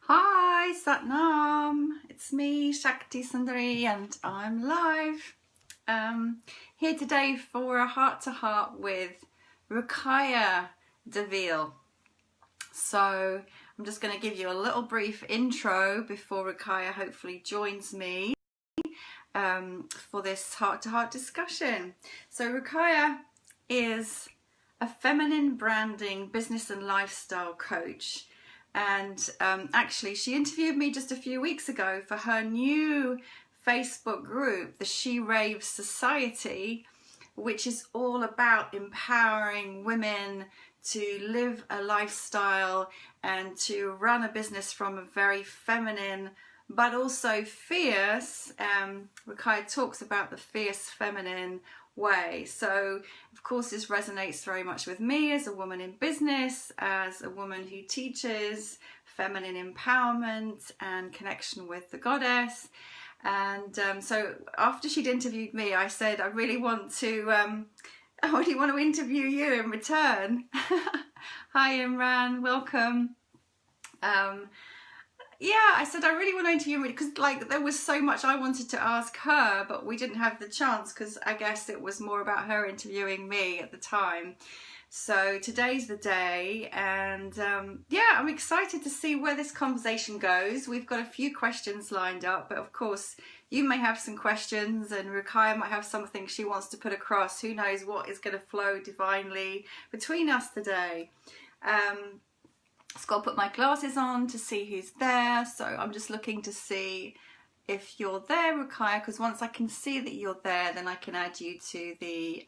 Hi, Satnam. It's me, Shakti Sundari, and I'm live. Here today for a heart-to-heart with Ruqayya Daville. So I'm just going to give you a little brief intro before Ruqayya hopefully joins me for this heart-to-heart discussion. So Ruqayya is a feminine branding business and lifestyle coach. And actually, she interviewed me just a few weeks ago for her new Facebook group, the She Raves Society, which is all about empowering women to live a lifestyle and to run a business from a very feminine but also fierce. Ruqayya talks about the fierce feminine way. So of course this resonates very much with me as a woman in business, as a woman who teaches feminine empowerment and connection with the goddess. And so after she'd interviewed me, I said I really want to interview you in return. Hi Imran, welcome. Yeah, I said I really want to interview her because there was so much I wanted to ask her, but we didn't have the chance because I guess it was more about her interviewing me at the time. So today's the day, and yeah, I'm excited to see where this conversation goes. We've got a few questions lined up, but of course you may have some questions and Ruqayya might have something she wants to put across. Who knows what is going to flow divinely between us today. I've got to put my glasses on to see who's there, so I'm just looking to see if you're there, Ruqayya, because once I can see that you're there, then I can add you to the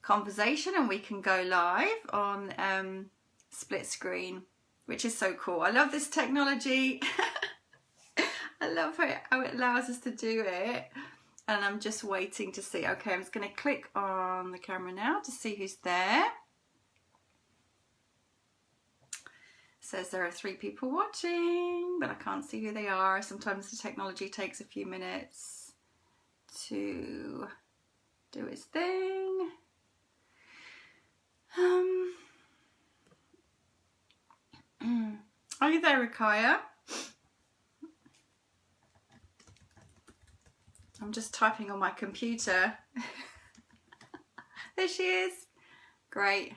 conversation, and we can go live on split screen, which is so cool. I love this technology. I love how it allows us to do it, and I'm just waiting to see. Okay, I'm just going to click on the camera now to see who's there. Says there are 3 people watching, but I can't see who they are. Sometimes the technology takes a few minutes to do its thing. Are you there, Ruqayya? I'm just typing on my computer. There she is. Great.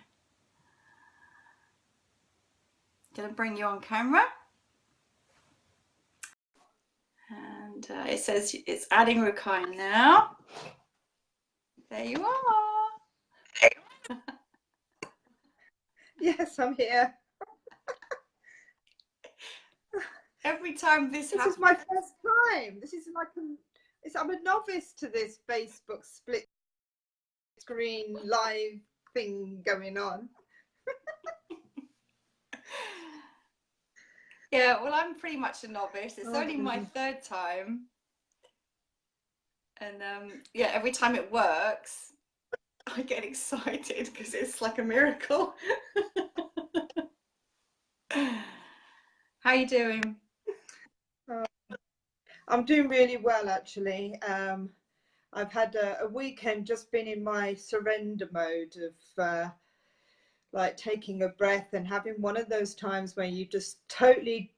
Gonna bring you on camera, and it says it's adding Ruqayya now. There you are. Yes, I'm here. Every time this happens, is my first time. This is like I'm a novice to this Facebook split screen live thing going on. Yeah, well, I'm pretty much a novice. It's only my 3rd time, and yeah, every time it works, I get excited because it's like a miracle. How you doing? I'm doing really well, actually. I've had a weekend just been in my surrender mode of like taking a breath and having one of those times where you just totally,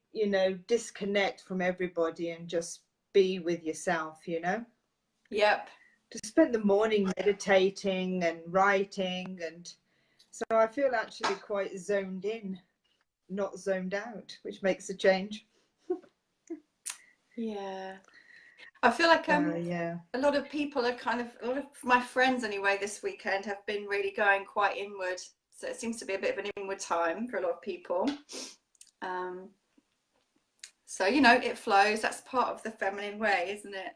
disconnect from everybody and just be with yourself, Yep. To spend the morning meditating and writing, and so I feel actually quite zoned in, not zoned out, which makes a change. Yeah. I feel like yeah. a lot of people are a lot of my friends anyway this weekend have been really going quite inward. So it seems to be a bit of an inward time for a lot of people. So, it flows. That's part of the feminine way, isn't it?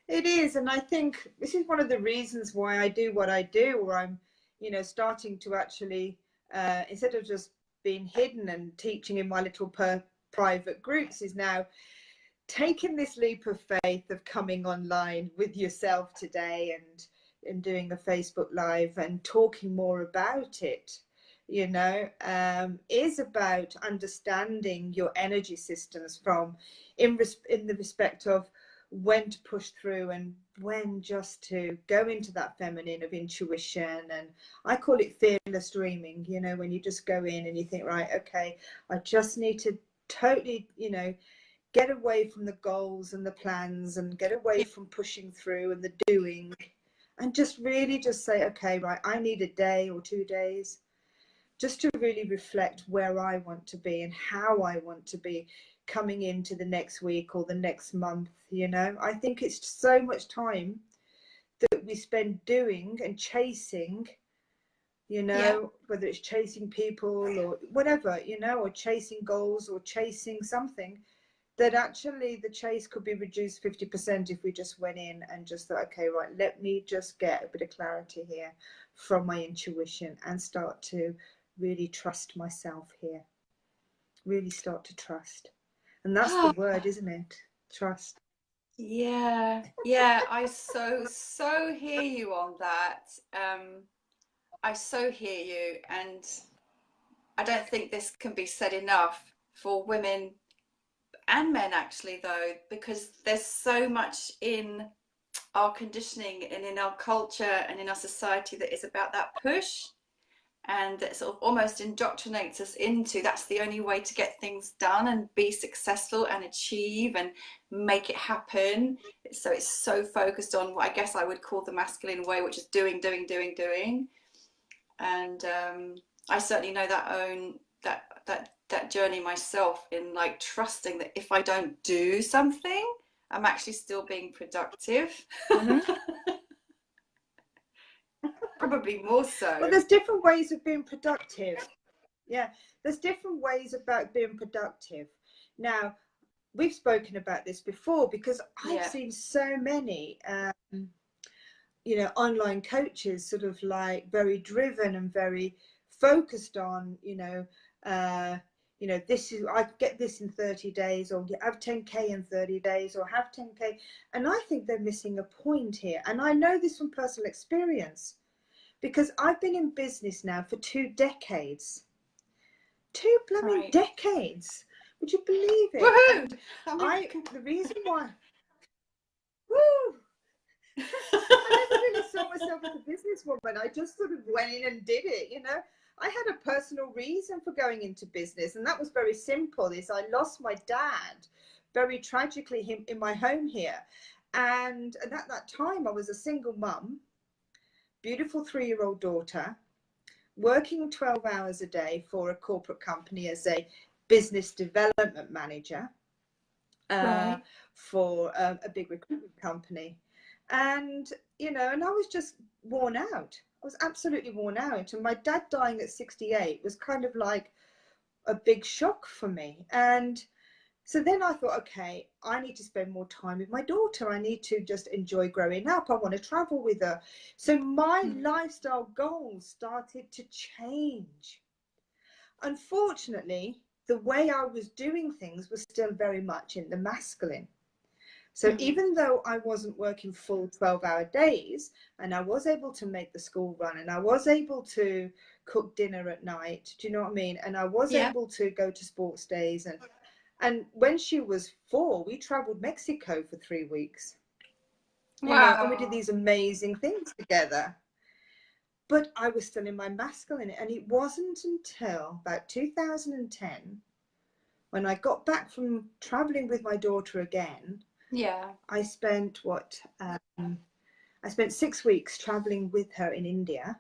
It is, and I think this is one of the reasons why I do what I do, or I'm, starting to actually, instead of just being hidden and teaching in my little private groups, is now taking this leap of faith of coming online with yourself today and doing a Facebook Live and talking more about it, is about understanding your energy systems in the respect of when to push through and when just to go into that feminine of intuition. And I call it fearless dreaming, you know, when you just go in and you think, right, okay, I just need to totally, you know, get away from the goals and the plans and get away from pushing through and the doing, and just really just say, okay, right, I need a day or 2 days just to really reflect where I want to be and how I want to be coming into the next week or the next month. You know, I think it's so much time that we spend doing and chasing, you know, whether it's chasing people or whatever, you know, or chasing goals or chasing something, that actually the chase could be reduced 50% if we just went in and just thought, okay, right, let me just get a bit of clarity here from my intuition and start to really trust myself here. Really start to trust. And that's the word, isn't it? Trust. Yeah, I so hear you on that. I so hear you, and I don't think this can be said enough for women and men actually though, because there's so much in our conditioning and in our culture and in our society that is about that push, and that sort of almost indoctrinates us into that's the only way to get things done and be successful and achieve and make it happen. So it's so focused on what I guess I would call the masculine way, which is doing. And I certainly know that journey myself, in like trusting that if I don't do something, I'm actually still being productive. Mm-hmm. Probably more so. Well, there's different ways of being productive. Yeah, there's different ways about being productive. Now, we've spoken about this before because I've seen so many, you know, online coaches sort of like very driven and very focused on, this is, I get this in 30 days, or have 10K in 30 days, or have 10K. And I think they're missing a point here. And I know this from personal experience because I've been in business now for 2 decades. 2 blooming decades. Would you believe it? Woohoo! The reason why, woo! I never really saw myself as a businesswoman. I just sort of went in and did it, you know. I had a personal reason for going into business, and that was very simple. Is I lost my dad very tragically in my home here. And at that time, I was a single mum, beautiful 3-year-old daughter, working 12 hours a day for a corporate company as a business development manager for a big recruitment company. And, you know, and I was just worn out. I was absolutely worn out. And my dad dying at 68 was kind of like a big shock for me. And so then I thought, okay, I need to spend more time with my daughter. I need to just enjoy growing up. I want to travel with her. So my lifestyle goals started to change. Unfortunately, the way I was doing things was still very much in the masculine. So even though I wasn't working full 12-hour days, and I was able to make the school run, and I was able to cook dinner at night, do you know what I mean? And I was able to go to sports days. And when she was 4, we traveled Mexico for 3 weeks. You know, and we did these amazing things together. But I was still in my masculine. And it wasn't until about 2010, when I got back from traveling with my daughter again, I spent I spent 6 weeks traveling with her in India,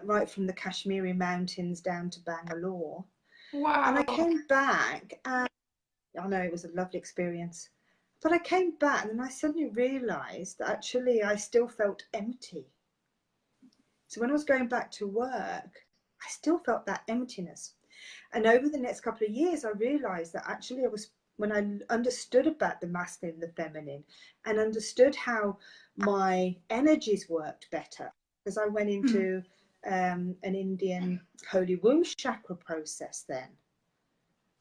right from the Kashmiri mountains down to Bangalore. And I came back, and I know it was a lovely experience, but I came back and I suddenly realized that actually I still felt empty. So when I was going back to work, I still felt that emptiness. And over the next couple of years, I realized that actually when I understood about the masculine and the feminine, and understood how my energies worked better, because I went into an Indian holy womb chakra process then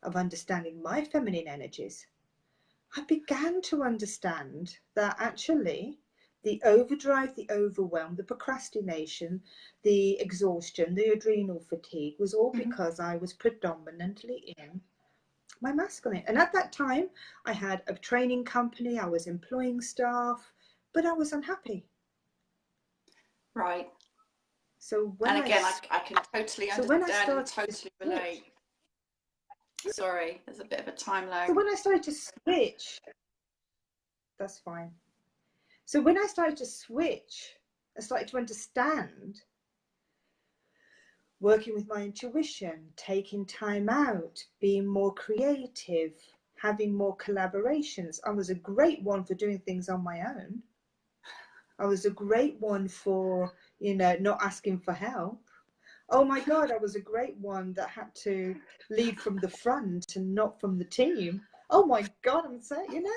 of understanding my feminine energies, I began to understand that actually the overdrive, the overwhelm, the procrastination, the exhaustion, the adrenal fatigue was all because I was predominantly in my masculine. And at that time, I had a training company, I was employing staff, but I was unhappy. Right. So when and again, I can totally understand and totally relate. Sorry, there's a bit of a time lag. So when I started to switch, that's fine. So when I started to switch, I started to understand, working with my intuition, taking time out, being more creative, having more collaborations. I was a great one for doing things on my own. I was a great one for, you know, not asking for help. Oh my God, I was a great one that had to lead from the front and not from the team. Oh my God, I'm saying, you know,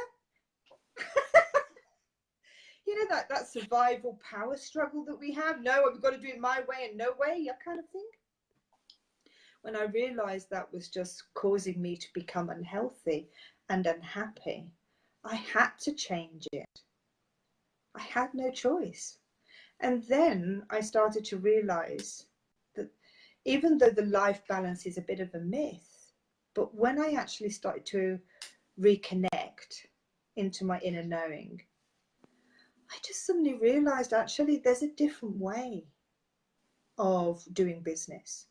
that survival power struggle that we have. No, I've got to do it my way and no way, that kind of thing. When I realized that was just causing me to become unhealthy and unhappy, I had to change it. I had no choice. And then I started to realize that even though the life balance is a bit of a myth, but when I actually started to reconnect into my inner knowing, I just suddenly realized actually there's a different way of doing business.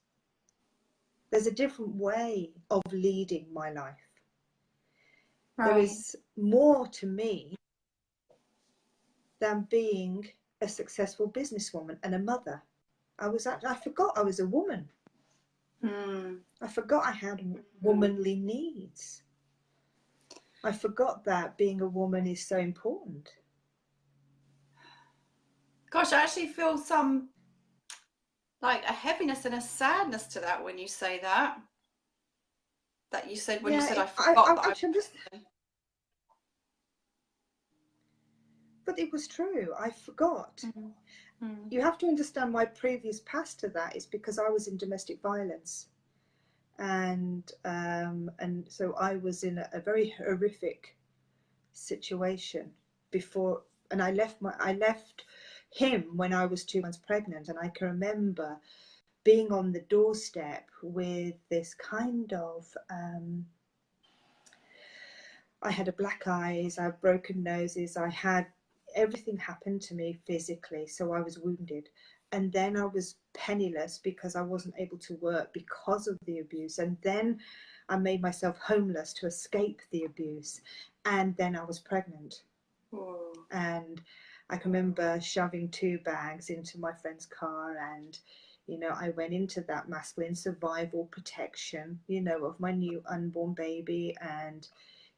There's a different way of leading my life. Right. There is more to me than being a successful businesswoman and a mother. I forgot I was a woman. I forgot I had womanly needs. I forgot that being a woman is so important. Gosh, I actually feel some, like, a heaviness and a sadness to that when you say that. That you said when you said I forgot. But it was true. I forgot. You have to understand my previous past to that is because I was in domestic violence. And so I was in a very horrific situation before, and I left him when I was 2 months pregnant, and I can remember being on the doorstep with this kind of I had a black eyes, I had broken noses, I had everything happened to me physically, so I was wounded. And then I was penniless because I wasn't able to work because of the abuse. And then I made myself homeless to escape the abuse. And then I was pregnant. Whoa. And I can remember shoving 2 bags into my friend's car, and, you know, I went into that masculine survival protection, you know, of my new unborn baby, and,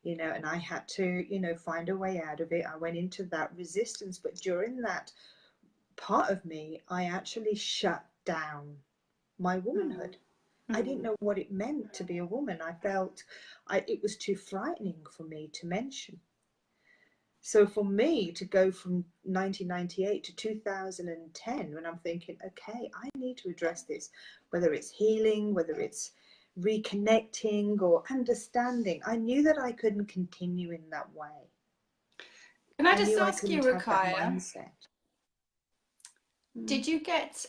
you know, and I had to, you know, find a way out of it. I went into that resistance, but during that part of me, I actually shut down my womanhood. I didn't know what it meant to be a woman. I felt it was too frightening for me to mention. So for me to go from 1998 to 2010, when I'm thinking, okay, I need to address this, whether it's healing, whether it's reconnecting or understanding, I knew that I couldn't continue in that way. Can I just ask you, Ruqayya, did you get,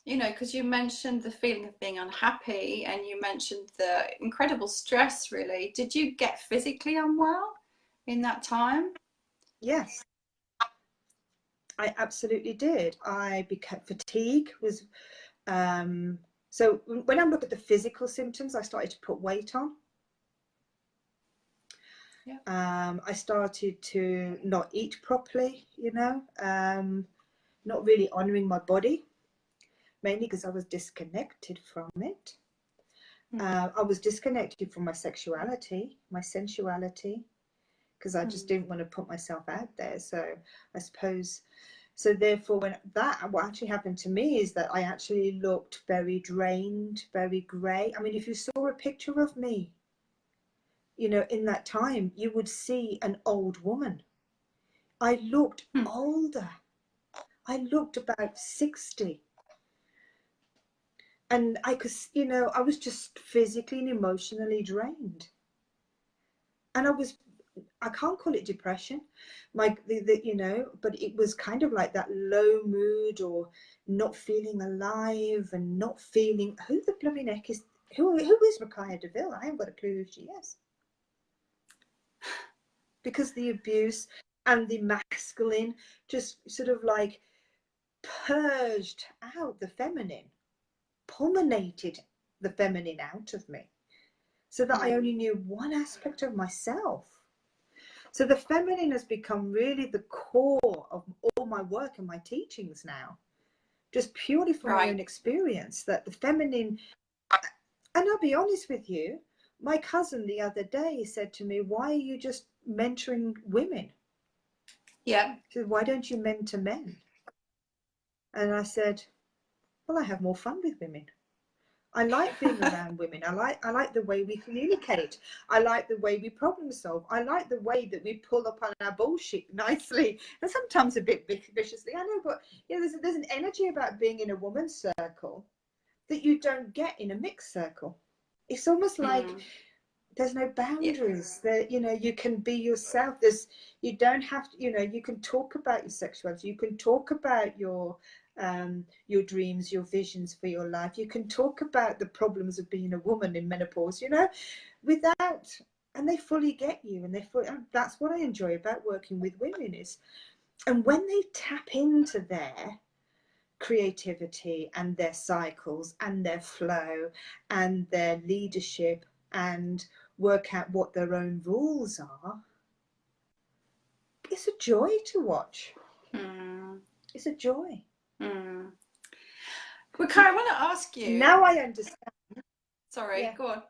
you know, because you mentioned the feeling of being unhappy and you mentioned the incredible stress, really, did you get physically unwell in that time? Yes, I absolutely did. I became fatigue was, so when I look at the physical symptoms, I started to put weight on. Yeah. I started to not eat properly, you know, not really honoring my body, mainly because I was disconnected from it. I was disconnected from my sexuality, my sensuality, because I just didn't want to put myself out there. So I suppose, so therefore what actually happened to me is that I actually looked very drained, very grey. I mean, if you saw a picture of me, you know, in that time, you would see an old woman. I looked older. I looked about 60. And I could, you know, I was just physically and emotionally drained. And I can't call it depression, you know, but it was kind of like that low mood or not feeling alive and not feeling, who the blooming heck is who is Ruqayya Daville? I haven't got a clue who she is. Because the abuse and the masculine just sort of like purged out the feminine, pulmonated the feminine out of me, so that I only knew one aspect of myself. So the feminine has become really the core of all my work and my teachings now, just purely from my own experience, that the feminine, and I'll be honest with you, my cousin the other day said to me, why are you just mentoring women? Yeah. She said, why don't you mentor men? And I said, well, I have more fun with women. I like being around women. I like the way we communicate. I like the way we problem solve. I like the way that we pull up on our bullshit nicely, and sometimes a bit viciously. I know, but you know, there's an energy about being in a woman's circle that you don't get in a mixed circle. It's almost like there's no boundaries. That you know, you can be yourself. You don't have to. You know, you can talk about your sexuality. You can talk about your dreams, your visions for your life. You can talk about the problems of being a woman in menopause, you know, without, and they fully get you. And that's what I enjoy about working with women is, and when they tap into their creativity and their cycles and their flow and their leadership and work out what their own rules are, it's a joy to watch. It's a joy. Ruqayya, I want to ask you. Now I understand. Sorry, go on.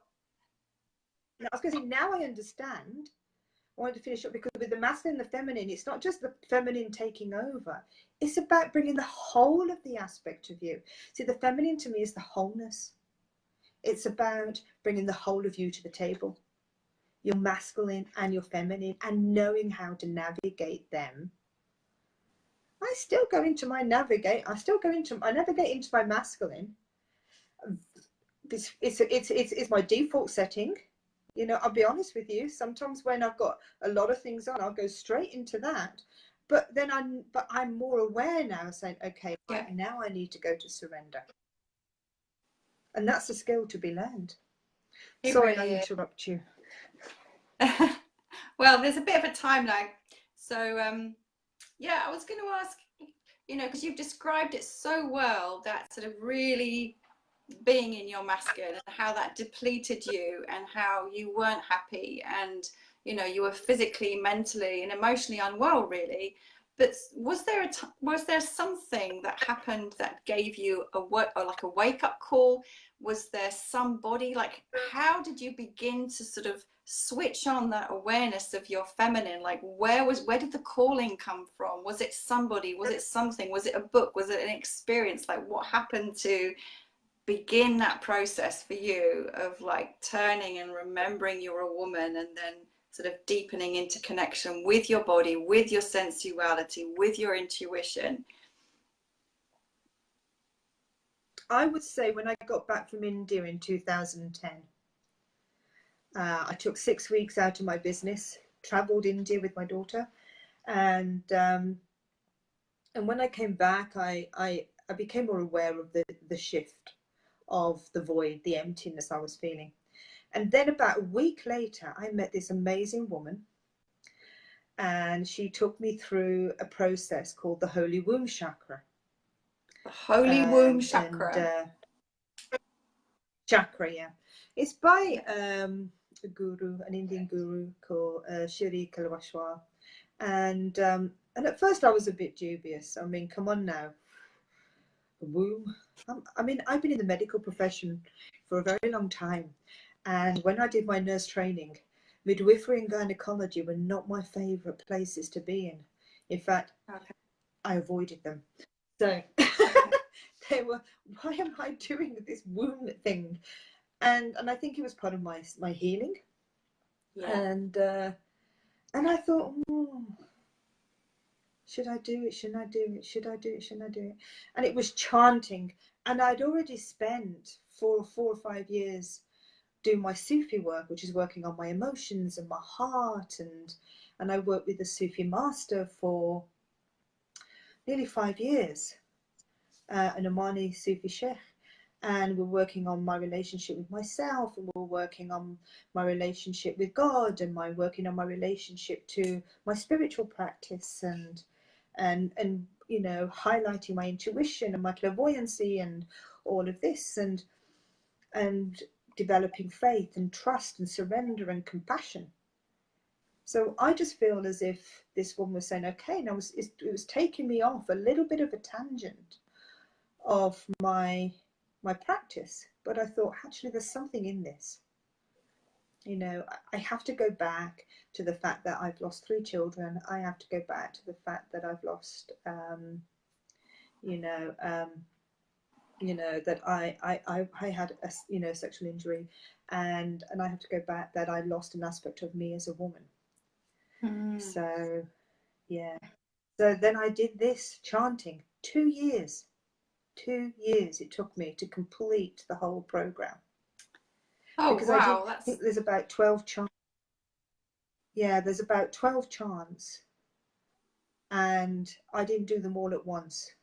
I was going to say, now I understand. I wanted to finish up because with the masculine and the feminine, it's not just the feminine taking over. It's about bringing the whole of the aspect of you. See, the feminine to me is the wholeness. It's about bringing the whole of you to the table, your masculine and your feminine, and knowing how to navigate them. I still go into my navigate. I navigate into my masculine. It's my default setting. You know, I'll be honest with you. Sometimes when I've got a lot of things on, I'll go straight into that. But then I'm more aware now, saying, okay, now I need to go to surrender. And that's a skill to be learned. Sorry, I interrupt you. Well, there's a bit of a time lag. So, yeah, I was going to ask, you know, because you've described it so well, that sort of really being in your masculine and how that depleted you and how you weren't happy and, you know, you were physically, mentally and emotionally unwell, really. But was there something that happened that gave you a wake-up call? Was there somebody, like, how did you begin to sort of switch on that awareness of your feminine? Like, where did the calling come from? Was it somebody? Was it something? Was it a book? Was it an experience? Like, what happened to begin that process for you of like turning and remembering you're a woman, and then sort of deepening into connection with your body, with your sensuality, with your intuition? I would say when I got back from India in 2010, I took 6 weeks out of my business, travelled India with my daughter, and when I came back, I became more aware of the shift of the void, the emptiness I was feeling. And then about a week later, I met this amazing woman, and she took me through a process called the Holy Womb Chakra. The Holy Womb Chakra. Chakra, yeah. It's by a guru, an Indian guru called She Raves Society. And at first I was a bit dubious. I mean, come on now. Womb. I mean, I've been in the medical profession for a very long time. And when I did my nurse training, midwifery and gynecology were not my favourite places to be in. In fact, I avoided them. So they were, why am I doing this womb thing? And I think it was part of my healing. And I thought, should I do it? Shouldn't I do it? Should I do it? Shouldn't I do it? And it was chanting. And I'd already spent 4 or 5 years doing my Sufi work, which is working on my emotions and my heart. And I worked with a Sufi master for nearly 5 years, an Omani Sufi sheikh. and we're working on my relationship with myself, and we're working on my relationship with God, and working on my relationship to my spiritual practice, and you know, highlighting my intuition and my clairvoyancy and all of this, and developing faith and trust and surrender and compassion. So I just feel as if this woman was saying, okay, now it was taking me off a little bit of a tangent of my practice, but I thought, actually, there's something in this. You know, I have to go back to the fact that I've lost 3 children. I have to go back to the fact that I've lost, that I had a, you know, sexual injury, and I have to go back that I lost an aspect of me as a woman. So yeah, so then I did this chanting 2 years. 2 years it took me to complete the whole program. Oh, because wow, I think there's about 12 chants. Yeah, there's about 12 chants, and I didn't do them all at once.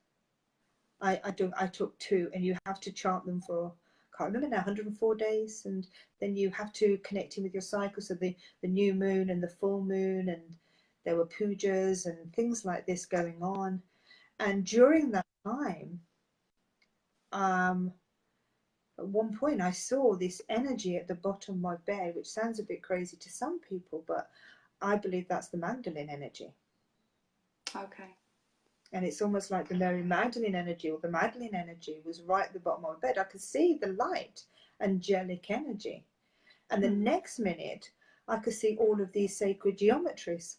I took 2, and you have to chant them for, I can't remember now, 104 days, and then you have to connect in with your cycle, so the new moon and the full moon, and there were pujas and things like this going on. And during that time, at one point I saw this energy at the bottom of my bed, which sounds a bit crazy to some people, but I believe that's the Magdalene energy. Okay. And it's almost like the Mary Magdalene energy, or the Magdalene energy, was right at the bottom of my bed. I could see the light, angelic energy. And the next minute, I could see all of these sacred geometries.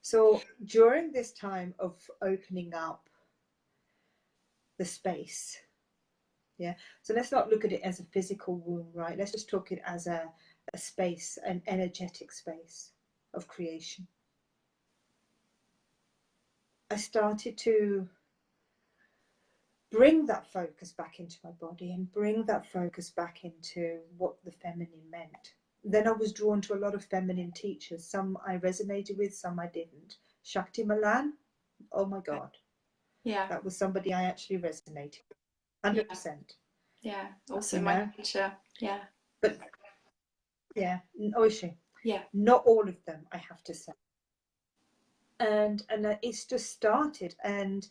So during this time of opening up the space, yeah, so let's not look at it as a physical womb, right? Let's just talk it as a space, an energetic space of creation. I started to bring that focus back into my body, and bring that focus back into what the feminine meant. Then I was drawn to a lot of feminine teachers. Some I resonated with, some I didn't. Shakti Malan, oh my God. Yeah. That was somebody I actually resonated with, 100%. Yeah, also my teacher. Yeah. But yeah, Oishi. Yeah. Not all of them, I have to say. And it's just started, and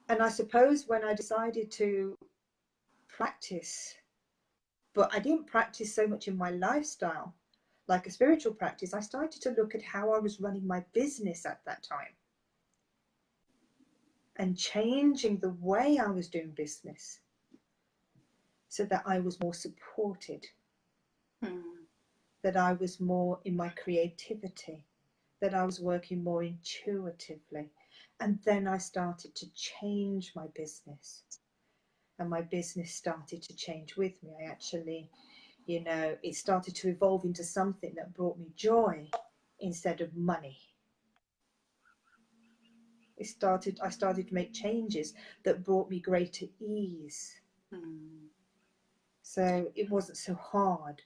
I suppose when I decided to practice, but I didn't practice so much in my lifestyle, like a spiritual practice, I started to look at how I was running my business at that time, and changing the way I was doing business so that I was more supported, that I was more in my creativity, that I was working more intuitively. And then I started to change my business, and my business started to change with me. I actually, you know, it started to evolve into something that brought me joy instead of money. I started to make changes that brought me greater ease. So it wasn't so hard,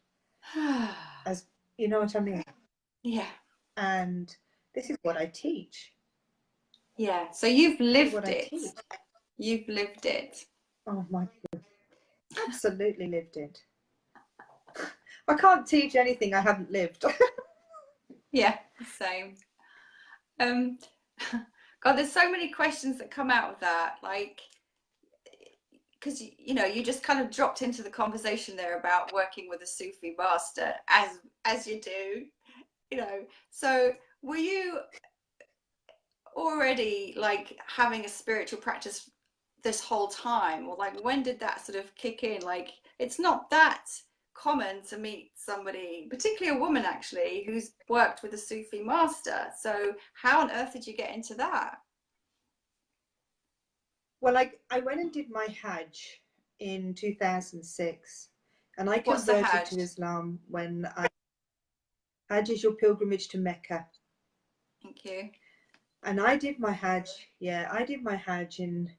as, you know what I mean? Yeah. And this is what I teach. Yeah. So you've lived it. Teach. You've lived it. Oh my God. Absolutely lived it. I can't teach anything I haven't lived. Yeah, same. God, there's so many questions that come out of that, like, because you know, you just kind of dropped into the conversation there about working with a Sufi master, as you do, you know. So were you already like having a spiritual practice this whole time, or like when did that sort of kick in? Like, it's not that common to meet somebody, particularly a woman actually, who's worked with a Sufi master. So how on earth did you get into that? Well, I went and did my Hajj in 2006, and I What's the converted Hajj? to Islam when Hajj is your pilgrimage to Mecca. Thank you. And I did my Hajj, I did my Hajj in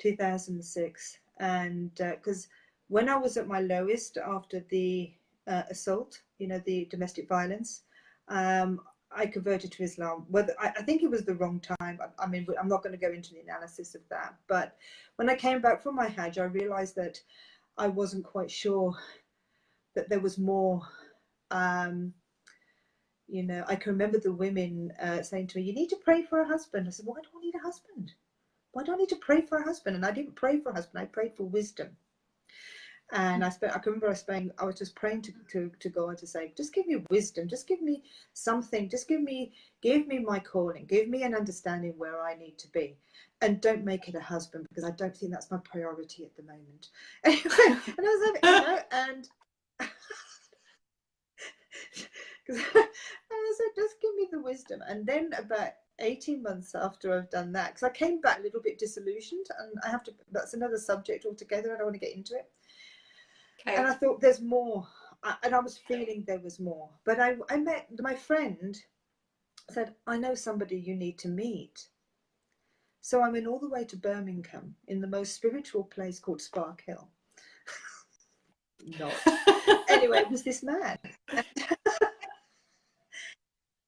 2006, and because when I was at my lowest after the assault, you know, the domestic violence, I converted to Islam. Whether I think it was the wrong time. I mean, I'm not going to go into the analysis of that. But when I came back from my Hajj, I realized that I wasn't quite sure that there was more. You know, I can remember the women saying to me, "You need to pray for a husband." I said, "Why do I need a husband? Why do I need to pray for a husband?" And I didn't pray for a husband. I prayed for wisdom. And I can remember I was just praying to God to say, just give me wisdom, just give me something, just give me my calling, give me an understanding where I need to be, and don't make it a husband, because I don't think that's my priority at the moment. Anyway, and I was like, you know, and because I said, just give me the wisdom. And then about 18 months after I've done that, because I came back a little bit disillusioned, and that's another subject altogether. I don't want to get into it. Okay. And I thought there's more, and I was feeling there was more. But I met my friend, said, I know somebody you need to meet. So I went all the way to Birmingham, in the most spiritual place called Spark Hill. Not. Anyway, it was this man. And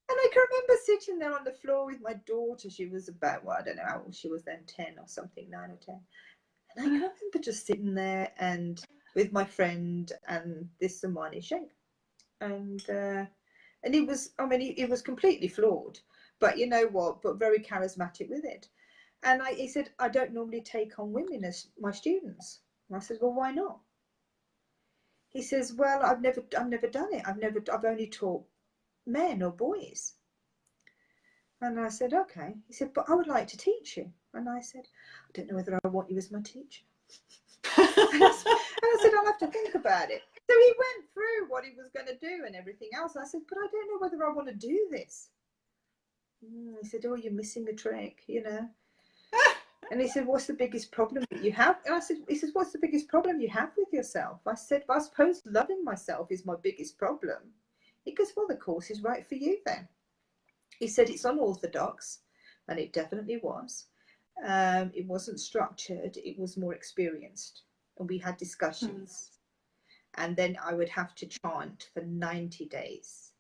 I can remember sitting there on the floor with my daughter. She was about, well, I don't know how old she was then, 10 or something, 9 or 10. And I can remember just sitting there and with my friend and this Somali sheikh, and he was, I mean, he was completely flawed, but you know what, but very charismatic with it. And he said, I don't normally take on women as my students. And I said, well, why not? He says, well, I've never done it. I've only taught men or boys. And I said, okay. He said, but I would like to teach you. And I said, I don't know whether I want you as my teacher. And I said, I'll have to think about it. So he went through what he was going to do and everything else. I said, but I don't know whether I want to do this. He said, oh, you're missing a trick, you know. And he said, what's the biggest problem that you have? And I said, he says, what's the biggest problem you have with yourself? I said, well, I suppose loving myself is my biggest problem. He goes, well, the course is right for you then. He said, it's unorthodox, and it definitely was. It wasn't structured, it was more experienced. And we had discussions. And then I would have to chant for 90 days.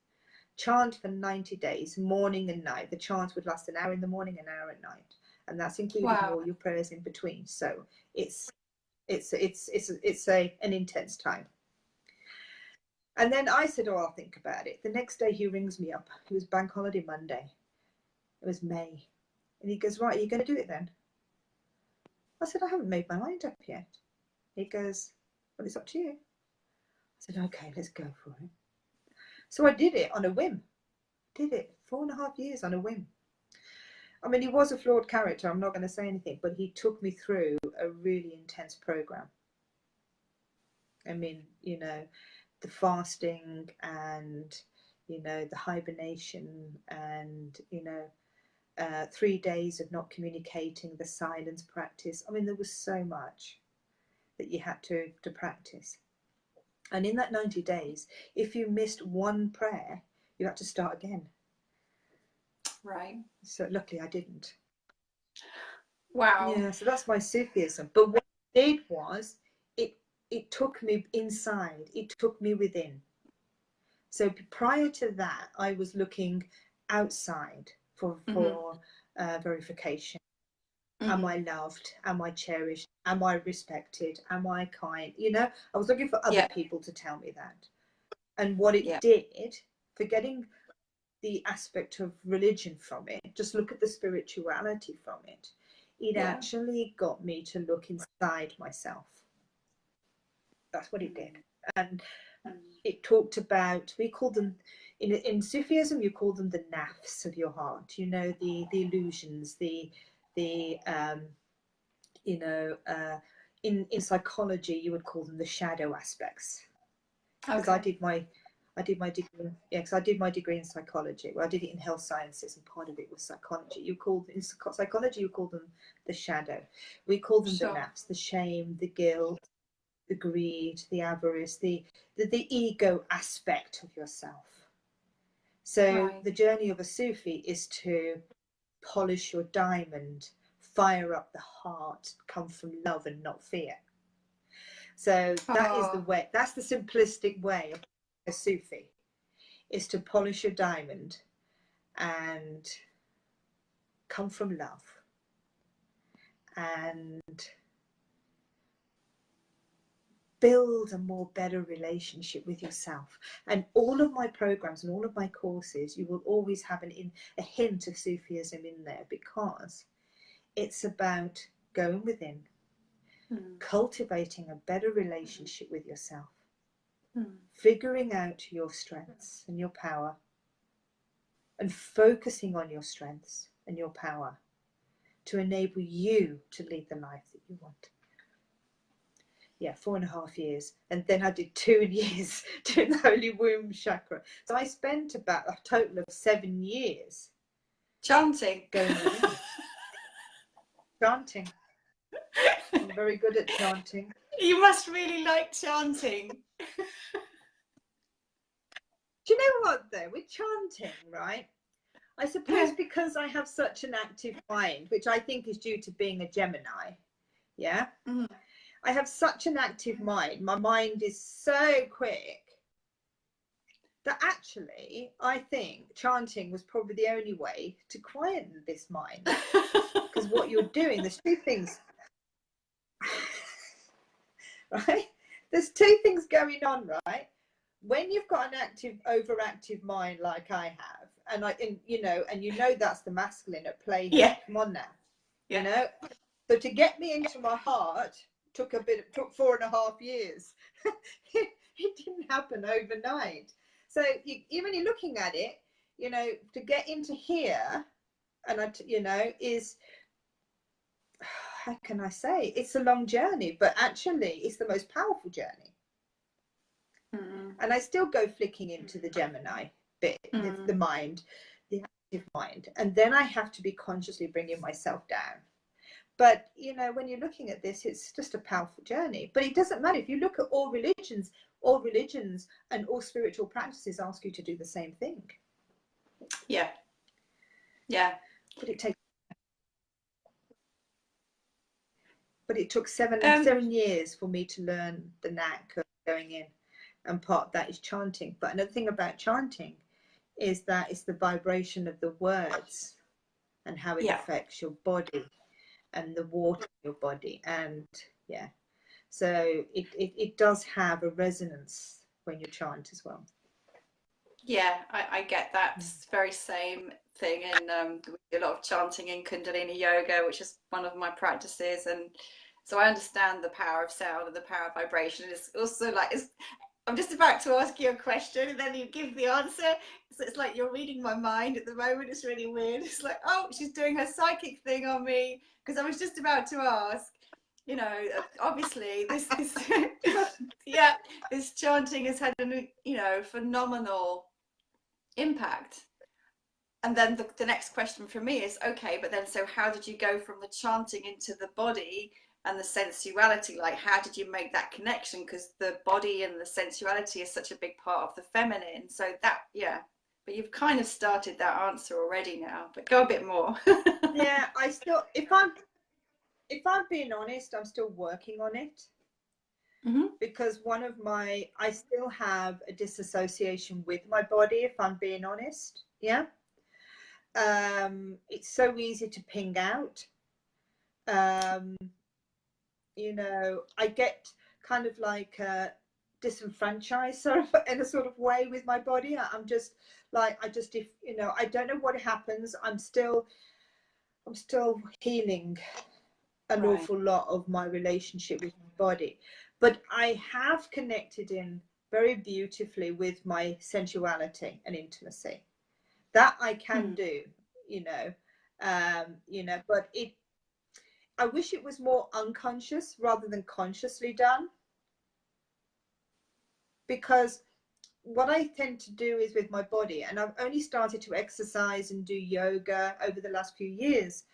Chant for 90 days, morning and night. The chant would last an hour in the morning, an hour at night. And that's including all your prayers in between. So it's an intense time. And then I said, oh, I'll think about it. The next day he rings me up. It was bank holiday Monday. It was May. And he goes, right, are you going to do it then? I said, I haven't made my mind up yet. He goes, well, it's up to you. I said, okay, let's go for it. So I did it on a whim. Did it 4.5 years on a whim. I mean, he was a flawed character. I'm not going to say anything, but he took me through a really intense program. I mean, you know, the fasting and, you know, the hibernation and, you know, 3 days of not communicating, the silence practice. I mean, there was so much that you had to practice. And in that 90 days, if you missed one prayer, you had to start again. Right. So luckily I didn't. Wow. Yeah, so that's my Sufism. But what it did was, it took me inside. It took me within. So prior to that, I was looking outside for verification. Am I loved? Am I cherished? Am I respected? Am I kind? You know, I was looking for other people to tell me that. And what it did, forgetting the aspect of religion from it, just look at the spirituality from it. It actually got me to look inside myself. That's what it did. And it talked about, we call them, in Sufism, you call them the nafs of your heart, you know, the illusions, you know, in psychology, you would call them the shadow aspects. Because I did my degree, because I did my degree in psychology. Well, I did it in health sciences, and part of it was psychology. In psychology, you call them the shadow. We call them the nafs, the shame, the guilt, the greed, the avarice, the ego aspect of yourself. So the journey of a Sufi is to polish your diamond, fire up the heart, come from love and not fear. So that is the way, that's the simplistic way of a Sufi, is to polish your diamond and come from love and build a more better relationship with yourself. And all of my programs and all of my courses, you will always have a hint of Sufism in there, because it's about going within, cultivating a better relationship with yourself, figuring out your strengths and your power, and focusing on your strengths and your power to enable you to lead the life that you want. Yeah, 4.5 years. And then I did 2 years doing the Holy Womb chakra. So I spent about a total of 7 years chanting. Going within. Chanting. I'm very good at chanting. You must really like chanting. Do you know what though, with chanting, right? I suppose because I have such an active mind, which I think is due to being a Gemini, yeah? I have such an active mind. My mind is so quick that actually I think chanting was probably the only way to quieten this mind. Because what you're doing, there's two things, right? There's two things going on, right? When you've got an active, overactive mind like I have, and you know that's the masculine at play here. Yeah. Come on now. Yeah. You know? So to get me into my heart took 4.5 years. It didn't happen overnight. So even you're looking at it, you know, to get into here, and is, how can I say, it's a long journey, but actually it's the most powerful journey. And I still go flicking into the Gemini bit, the mind, the active mind, and then I have to be consciously bringing myself down. But you know, when you're looking at this, it's just a powerful journey. But it doesn't matter. If you look at all religions and all spiritual practices ask you to do the same thing. Yeah. But it took seven years for me to learn the knack of going in, and part of that is chanting. But another thing about chanting is that it's the vibration of the words and how it affects your body and the water in your body. And so it does have a resonance when you chant as well. Yeah, I get that very same thing. And we do a lot of chanting in Kundalini yoga, which is one of my practices, and so I understand the power of sound and the power of vibration. It's also like, I'm just about to ask you a question and then you give the answer, so it's like you're reading my mind at the moment. It's really weird. It's like, oh, she's doing her psychic thing on me, because I was just about to ask, you know, obviously this this chanting has had a phenomenal impact. And then the next question for me is, okay, but then so how did you go from the chanting into the body and the sensuality? Like, how did you make that connection? Because the body and the sensuality is such a big part of the feminine. So that, but you've kind of started that answer already now, but go a bit more. Yeah, I still, if I'm being honest, I'm still working on it. Because I still have a disassociation with my body, if I'm being honest. Yeah. It's so easy to ping out. You know, I get kind of like disenfranchised sort of in a sort of way with my body. I'm just like, I don't know what happens. I'm still healing an awful lot of my relationship with my body. But I have connected in very beautifully with my sensuality and intimacy. That I can do, but I wish it was more unconscious rather than consciously done. Because what I tend to do is with my body, and I've only started to exercise and do yoga over the last few years,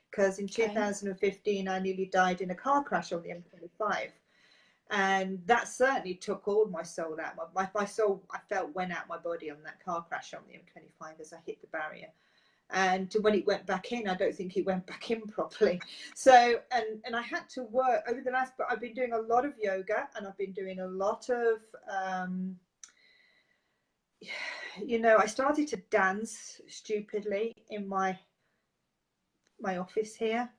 because in 2015 I nearly died in a car crash on the M25. And that certainly took all my soul out. My soul, I felt, went out my body on that car crash on the M25 as I hit the barrier. And when it went back in, I don't think it went back in properly. So, and I had to work over the last, but I've been doing a lot of yoga, and I've been doing a lot of you know, I started to dance stupidly in my office here.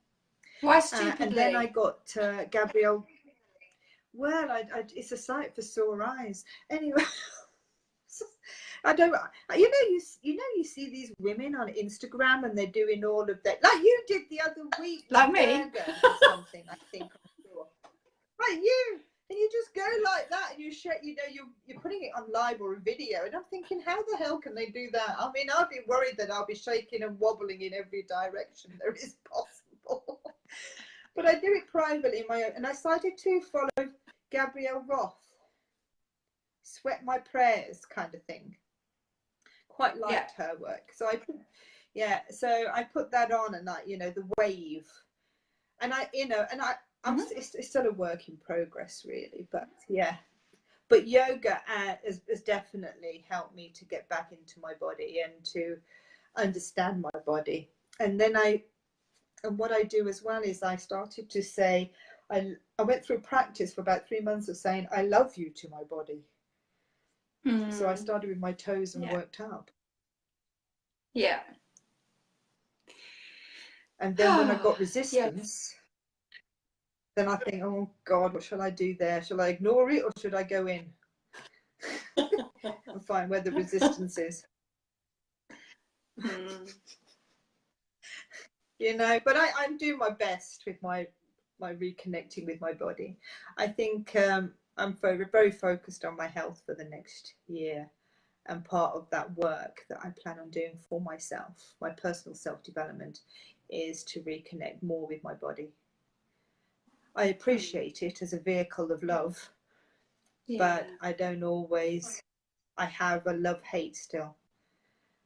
Why And then I stupidly? got Gabrielle. Well, it's a sight for sore eyes. Anyway, I don't. You see these women on Instagram and they're doing all of that, like you did the other week with Like me? burger or something. I think I'm sure. Like you, and you just go like that, and you're putting it on live or a video, and I'm thinking, how the hell can they do that? I mean, I'd be worried that I'll be shaking and wobbling in every direction there is possible. But I do it privately in my own, and I started to follow Gabrielle Roth, Sweat My Prayers kind of thing. Quite Yeah. liked her work, so I put that on, and the wave, and it's still a work in progress, really, but yeah. But yoga has definitely helped me to get back into my body and to understand my body. And then what I do as well is I started to say, I went through practice for about 3 months of saying, I love you to my body. So I started with my toes and worked up. Yeah. And then when I got Yeah. resistance, then I think, oh God, what shall I do there? Shall I ignore it or should I go in and find where the resistance is? But I'm doing my best with my reconnecting with my body. I think I'm very, very focused on my health for the next year. And part of that work that I plan on doing for myself, my personal self-development, is to reconnect more with my body. I appreciate it as a vehicle of love, but I don't always, I have a love-hate still.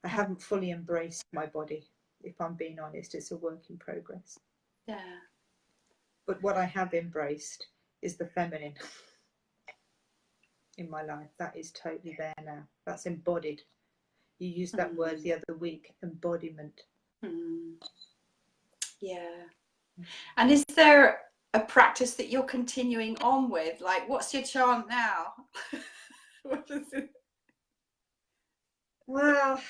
I haven't fully embraced my body. If I'm being honest, it's a work in progress. Yeah. But what I have embraced is the feminine in my life. That is totally there now. That's embodied. You used that word the other week, embodiment. Yeah. And is there a practice that you're continuing on with? Like, what's your chant now? What is it? Well,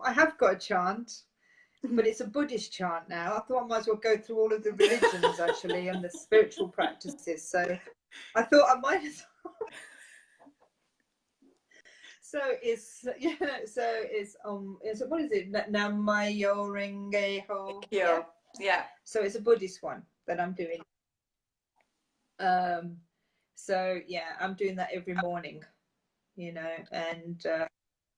I have got a chant, but it's a Buddhist chant now. I thought I might as well go through all of the religions actually and the spiritual practices. So I thought I might as well. So it's what is it? Namayo Renge Ho. Yeah. So it's a Buddhist one that I'm doing. So yeah, I'm doing that every morning, and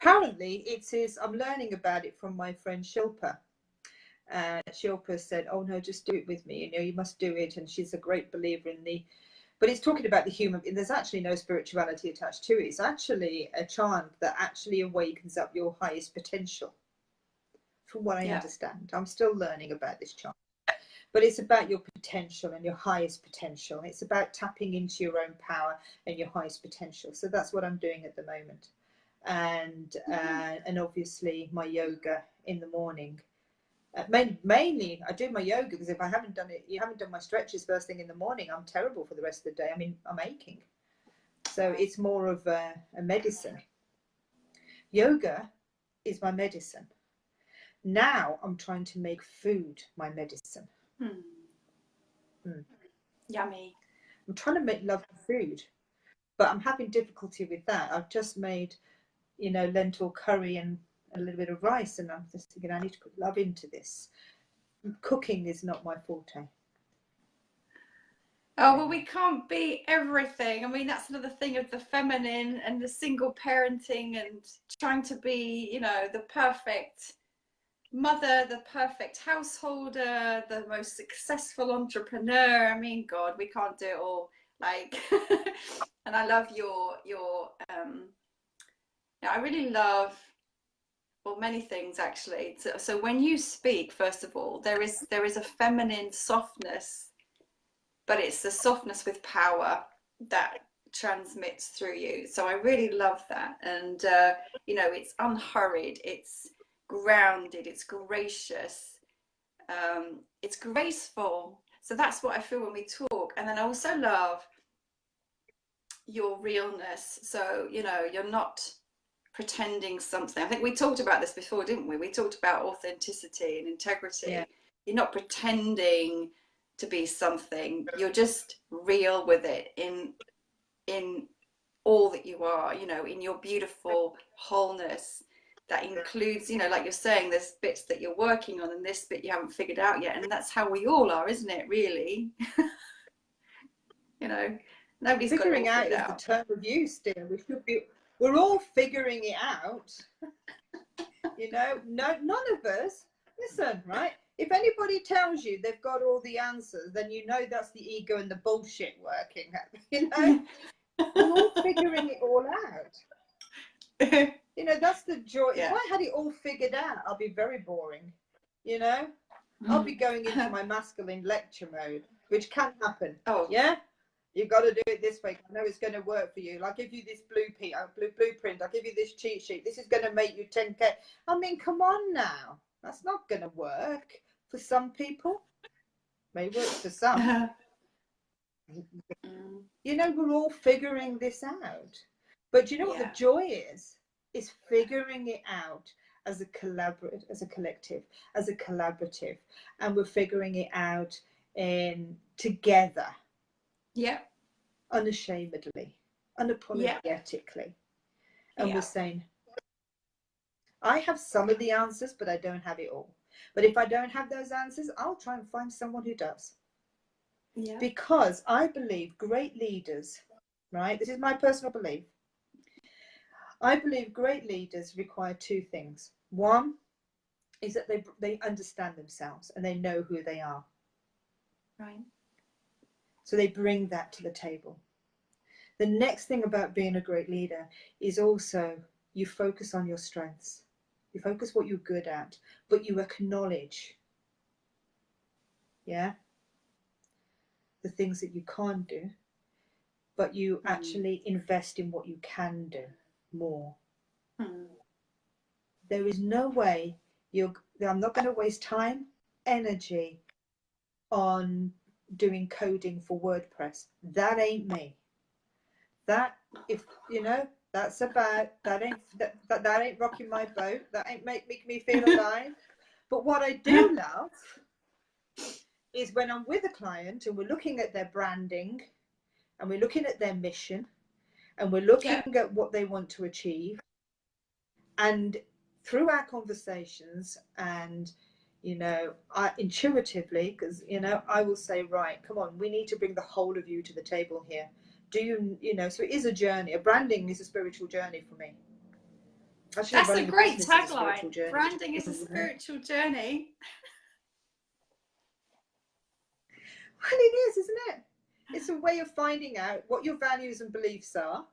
apparently it is. I'm learning about it from my friend Shilpa. Shilpa said, "Oh no, just do it with me. You must do it." And she's a great believer in the. But it's talking about the human. There's actually no spirituality attached to it. It's actually a chant that actually awakens up your highest potential. From what I understand, I'm still learning about this chant. But it's about your potential and your highest potential. It's about tapping into your own power and your highest potential. So that's what I'm doing at the moment. And obviously my yoga in the morning. Mainly I do my yoga because if I haven't done it, you haven't done my stretches first thing in the morning, I'm terrible for the rest of the day. I mean, I'm aching. So it's more of a medicine. Yoga is my medicine. Now I'm trying to make food my medicine. Yummy. I'm trying to make love to food, but I'm having difficulty with that. I've just made, lentil curry and a little bit of rice, and I'm just thinking I need to put love into this. Cooking is not my forte. Oh, well, we can't be everything. I mean, that's another thing of the feminine and the single parenting and trying to be, the perfect mother, the perfect householder, the most successful entrepreneur. I mean, God, we can't do it all. Like, and I love I really love, well, many things actually. So when you speak, first of all, there is a feminine softness, but it's the softness with power that transmits through you. So I really love that. And, it's unhurried, it's grounded, it's gracious, it's graceful. So that's what I feel when we talk. And then I also love your realness. So, you're not pretending something. I think we talked about this before, didn't we? We talked about authenticity and integrity. Yeah. You're not pretending to be something. You're just real with it in all that you are, you know, in your beautiful wholeness. That includes, you know, like you're saying, there's bits that you're working on and this bit you haven't figured out yet. And that's how we all are, isn't it, really? You know, nobody's got it all Figuring out figured is the out. term of use, dear. We're all figuring it out. You know, no, none of us, listen, right? If anybody tells you they've got all the answers, then you know that's the ego and the bullshit working. You know, we're all figuring it all out. You know, that's the joy. Yeah. If I had it all figured out, I'll be very boring. You know, I'll be going into my masculine lecture mode, which can happen. Oh, yeah. You've got to do it this way. I know it's going to work for you. I'll give you this blueprint. I'll give you this cheat sheet. This is going to make you 10K. I mean, come on now. That's not going to work for some people. May work for some. You know, we're all figuring this out. But you know what the joy is? Is figuring it out as a collective, as a collaborative. And we're figuring it out together. Yeah. Unashamedly, unapologetically. And we're saying, I have some of the answers, but I don't have it all. But if I don't have those answers, I'll try and find someone who does. Yeah. Because I believe great leaders, right? This is my personal belief. I believe great leaders require two things. One is that they understand themselves and they know who they are. Right. So they bring that to the table. The next thing about being a great leader is also you focus on your strengths. You focus what you're good at, but you acknowledge, the things that you can't do, but you actually invest in what you can do more. There is no way I'm not going to waste time, energy on doing coding for WordPress. That ain't me. That, if you know, that's about that ain't rocking my boat. That ain't making me feel alive. But what I do love is when I'm with a client and we're looking at their branding and we're looking at their mission and we're looking at what they want to achieve, and through our conversations and I intuitively, because I will say, right, come on, we need to bring the whole of you to the table here. So it is a journey. A branding is a spiritual journey for me. Actually, that's a great tagline. Branding is a spiritual journey. Well, it is, isn't it? It's a way of finding out what your values and beliefs are.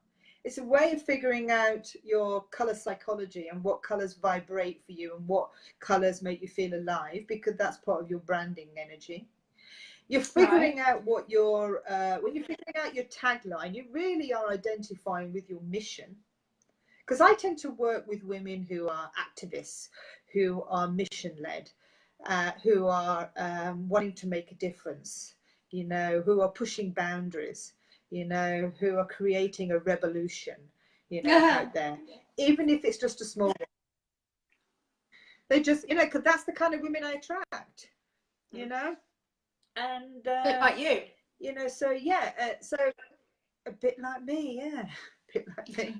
It's a way of figuring out your color psychology and what colors vibrate for you and what colors make you feel alive, because that's part of your branding energy. You're figuring out what when you're figuring out your tagline, you really are identifying with your mission. Because I tend to work with women who are activists, who are mission-led, who are wanting to make a difference, who are pushing boundaries, who are creating a revolution, out there, even if it's just a small one. They just, because that's the kind of women I attract, and a bit like you, so so a bit like me, a bit like me.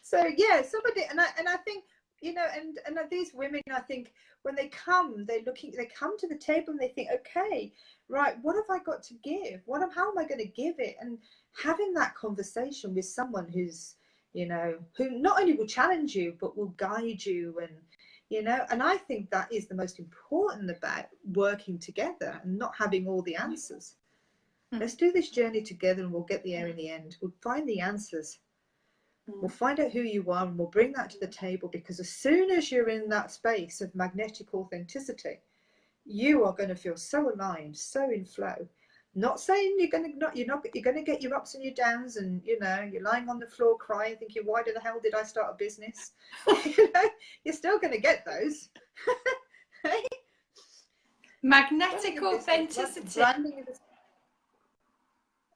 So somebody, and I think, and these women, I think when they come to the table and they think, okay, right, what have I got to give? How am I going to give it? And having that conversation with someone who's, who not only will challenge you, but will guide you, and, and I think that is the most important about working together and not having all the answers. Let's do this journey together and we'll get there in the end. We'll find the answers. We'll find out who you are and we'll bring that to the table, because as soon as you're in that space of magnetic authenticity, you are going to feel so aligned, so in flow. Not saying you're going to get your ups and your downs and, you're lying on the floor crying, thinking, why the hell did I start a business? You're still going to get those. Magnetic authenticity. Branding is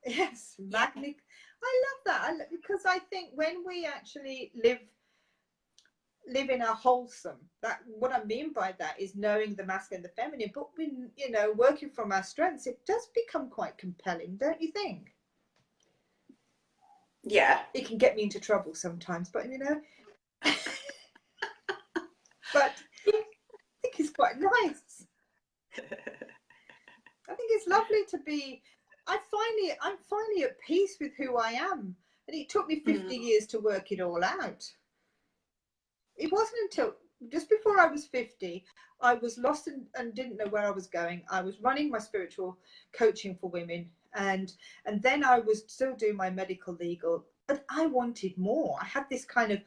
yes, I love that because I think when we actually live in a wholesome, that what I mean by that is knowing the masculine and the feminine, but when, you know, working from our strengths, it does become quite compelling, don't you think? Yeah. It can get me into trouble sometimes, but you know, but I think it's quite nice. I think it's lovely to be. I'm finally at peace with who I am, and it took me 50 years to work it all out. It wasn't until just before I was 50, I was lost and didn't know where I was going. I was running my spiritual coaching for women, and then I was still doing my medical legal, but I wanted more. I had this kind of,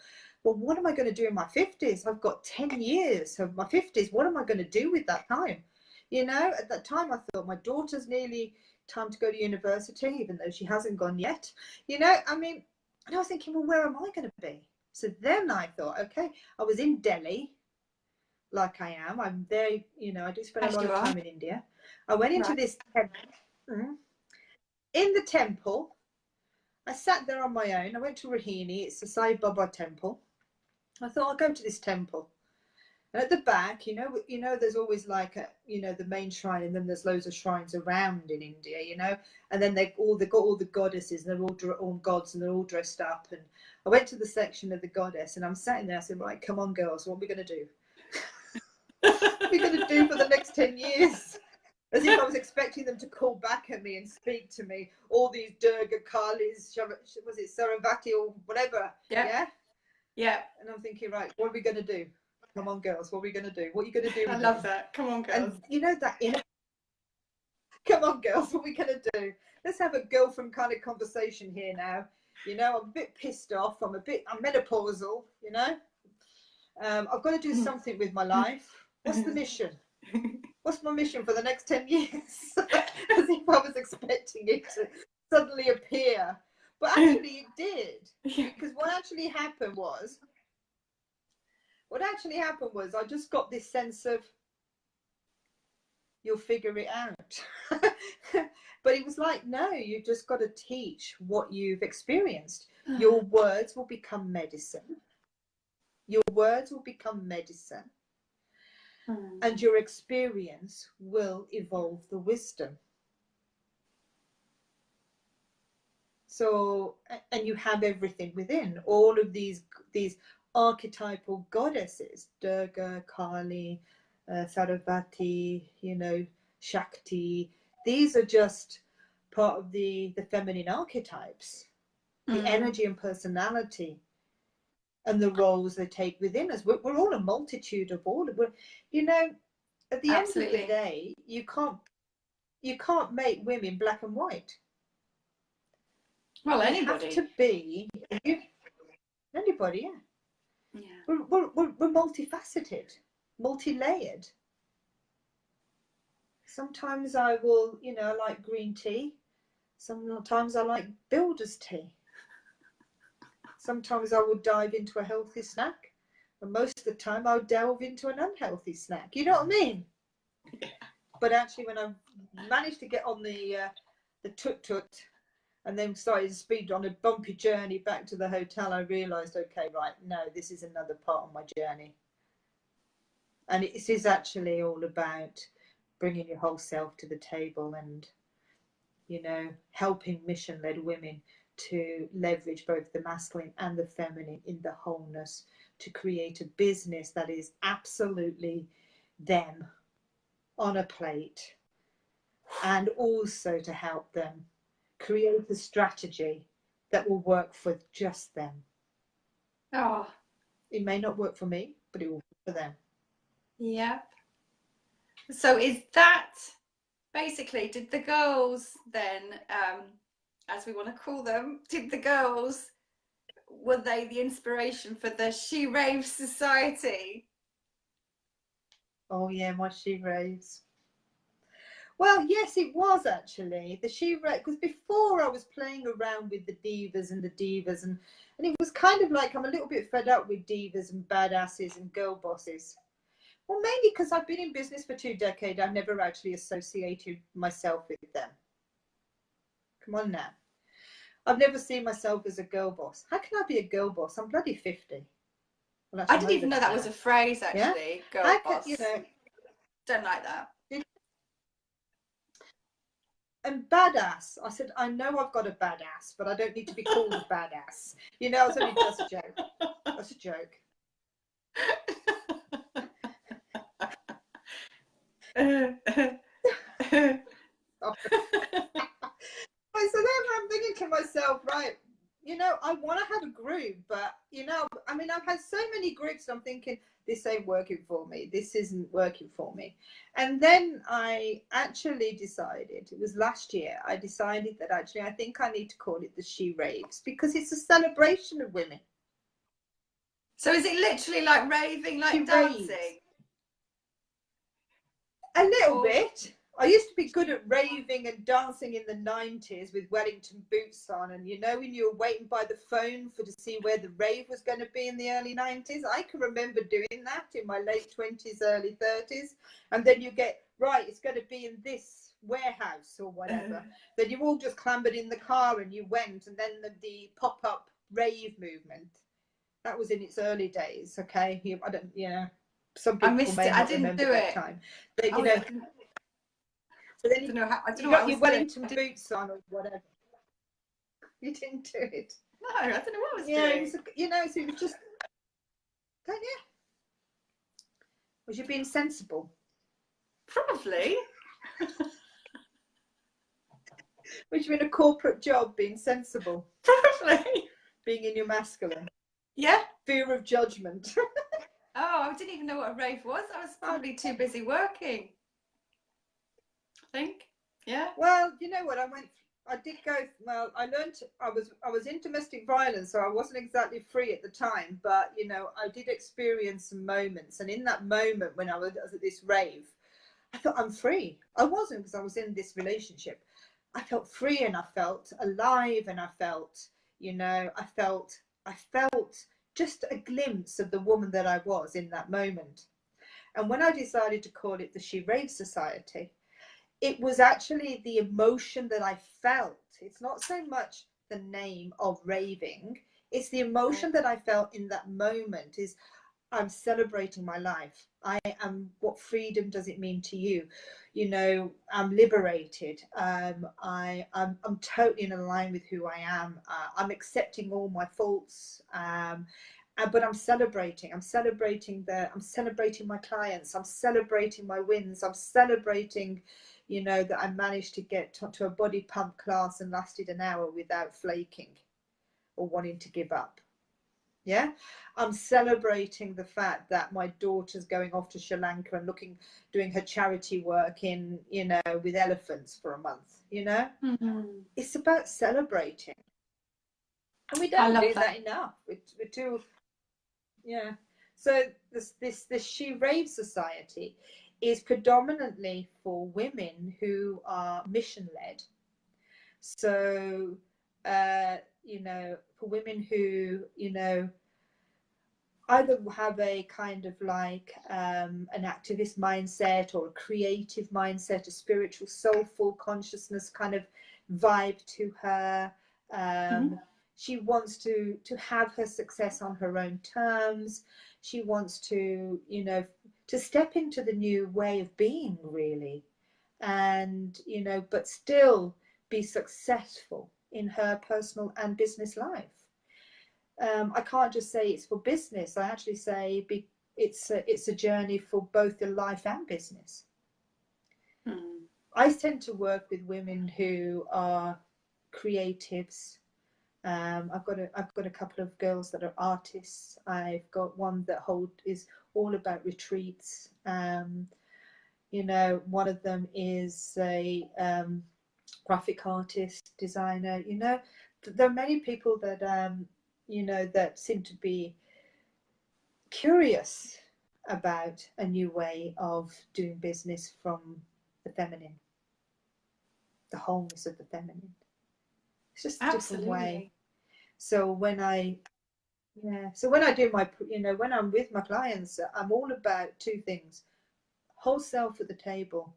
well, what am I going to do in my 50s? I've got 10 years of my 50s. What am I going to do with that time? You know, at that time, I thought my daughter's nearly time to go to university, even though she hasn't gone yet. You know, I mean, and I was thinking, well, where am I going to be? So then I thought, okay, I was in Delhi, like I am. I'm there, you know, I do spend a lot of time in India. I went into this temple. In the temple, I sat there on my own. I went to Rohini, it's the Sai Baba temple. I thought, I'll go to this temple. And at the back, you know, there's always like the main shrine, and then there's loads of shrines around in India, you know, and then they've got all the goddesses, and they're all gods, and they're all dressed up. And I went to the section of the goddess, and I'm sitting there. I said, right, come on, girls, what are we going to do? What are we going to do for the next 10 years? As if I was expecting them to call back at me and speak to me. All these Durga Kalis, was it Saravati or whatever? Yeah. And I'm thinking, right, what are we going to do? Come on, girls, what are we going to do? What are you going to do? I love that. Come on, girls. And you know that inner, come on, girls, what are we going to do? Let's have a girlfriend kind of conversation here now. You know, I'm a bit pissed off. I'm menopausal, you know. I've got to do something with my life. What's the mission? What's my mission for the next 10 years? As if I was expecting it to suddenly appear. But actually it did. Because what actually happened was I just got this sense of, you'll figure it out. But it was like, no, you just got to teach what you've experienced. Your words will become medicine. Your words will become medicine. And your experience will evolve the wisdom. So, and you have everything within. All of these archetypal goddesses, Durga, Kali, Sarasvati, you know, Shakti. These are just part of the feminine archetypes, the energy and personality, and the roles they take within us. We're all a multitude of all of it. You know, at the end of the day, you can't make women black and white. Well, anybody. You have to be anybody, yeah. We're multifaceted, multi-layered. Sometimes I will, you know, I like green tea. Sometimes I like builder's tea. Sometimes I will dive into a healthy snack. And most of the time I'll delve into an unhealthy snack. You know what I mean? Yeah. But actually when I managed to get on the tuk-tuk and then started to speed on a bumpy journey back to the hotel, I realised, okay, right, no, this is another part of my journey. And it is actually all about bringing your whole self to the table and, you know, helping mission-led women to leverage both the masculine and the feminine in the wholeness to create a business that is absolutely them on a plate, and also to help them create a strategy that will work for just them. Oh, it may not work for me, but it will work for them. Yep. So is that basically, did the girls then, as we want to call them, were they the inspiration for the She Raves Society? Oh yeah, my She Raves. Well, yes, it was actually the She Raves, because before I was playing around with the divas, and it was kind of like I'm a little bit fed up with divas and badasses and girl bosses. Well, mainly because I've been in business for 2 decades, I've never actually associated myself with them. Come on now. I've never seen myself as a girl boss. How can I be a girl boss? I'm bloody 50. Well, I actually, I'm didn't over even know that that was now. a phrase, Yeah? actually. Girl How can, boss. you know, Don't like that. and badass. I said, I know I've got a badass, but I don't need to be called a badass. You know, it's only just a joke. That's a joke. So then I'm thinking to myself, right, you know, I want to have a group, but, you know, I mean, I've had so many groups, I'm thinking, this ain't working for me. This isn't working for me. And then I actually decided, it was last year, I decided that actually I think I need to call it the She Raves, because it's a celebration of women. So is it literally like raving, like She dancing? raves. A little Or... bit. I used to be good at raving and dancing in the 90s with Wellington boots on. And you know, when you were waiting by the phone to see where the rave was going to be in the early 90s, I can remember doing that in my late 20s, early 30s. And then you get, right, it's going to be in this warehouse or whatever. Then you all just clambered in the car and you went. And then the pop-up rave movement, that was in its early days, okay? I don't, you know. Some I people missed may it. I not didn't remember do that it. time. But, you Oh, know, yeah, so then I don't know how. I don't you know what I got your was doing. Wellington boots on or whatever. You didn't do it. No, I don't know what I was Yeah, doing. it was, you know, so it was just, don't you? Was you being sensible? Probably. Was you in a corporate job being sensible? Probably. Being in your masculine? Yeah. Fear of judgment. Oh, I didn't even know what a rave was. I was probably too busy working, I think. Yeah. Well, you know what, I did go, well, I learned, I was in domestic violence, so I wasn't exactly free at the time, but, you know, I did experience some moments. And in that moment when I was at this rave, I thought, I'm free. I wasn't, because I was in this relationship. I felt free and I felt alive and I felt, you know, I felt just a glimpse of the woman that I was in that moment. And when I decided to call it the She Raves Society, it was actually the emotion that I felt. It's not so much the name of raving, it's the emotion that I felt in that moment. Is I'm celebrating my life. I am. What freedom does it mean to you? You know, I'm liberated. I'm totally in line with who I am. I'm accepting all my faults. But I'm celebrating. I'm celebrating my clients. I'm celebrating my wins. I'm celebrating, you know, that I managed to get to a body pump class and lasted an hour without flaking or wanting to give up. Yeah, I'm celebrating the fact that my daughter's going off to Sri Lanka and doing her charity work in, you know, with elephants for a month. You know, it's about celebrating, and we don't do that enough. We're too, yeah. So this She Raves Society is predominantly for women who are mission led. So, you know, for women who, you know, either have a kind of like an activist mindset or a creative mindset, a spiritual, soulful consciousness kind of vibe to her. She wants to have her success on her own terms. She wants to, you know, to step into the new way of being, really, and, you know, but still be successful in her personal and business life. I can't just say it's for business. I actually say it's a journey for both your life and business. I tend to work with women who are creatives. I've got a couple of girls that are artists. I've got one that is all about retreats. You know, one of them is a graphic artist, designer. You know, there are many people that you know, that seem to be curious about a new way of doing business from the feminine, the wholeness of the feminine. It's just a different way. So when I do my, you know, when I'm with my clients, I'm all about two things: whole self at the table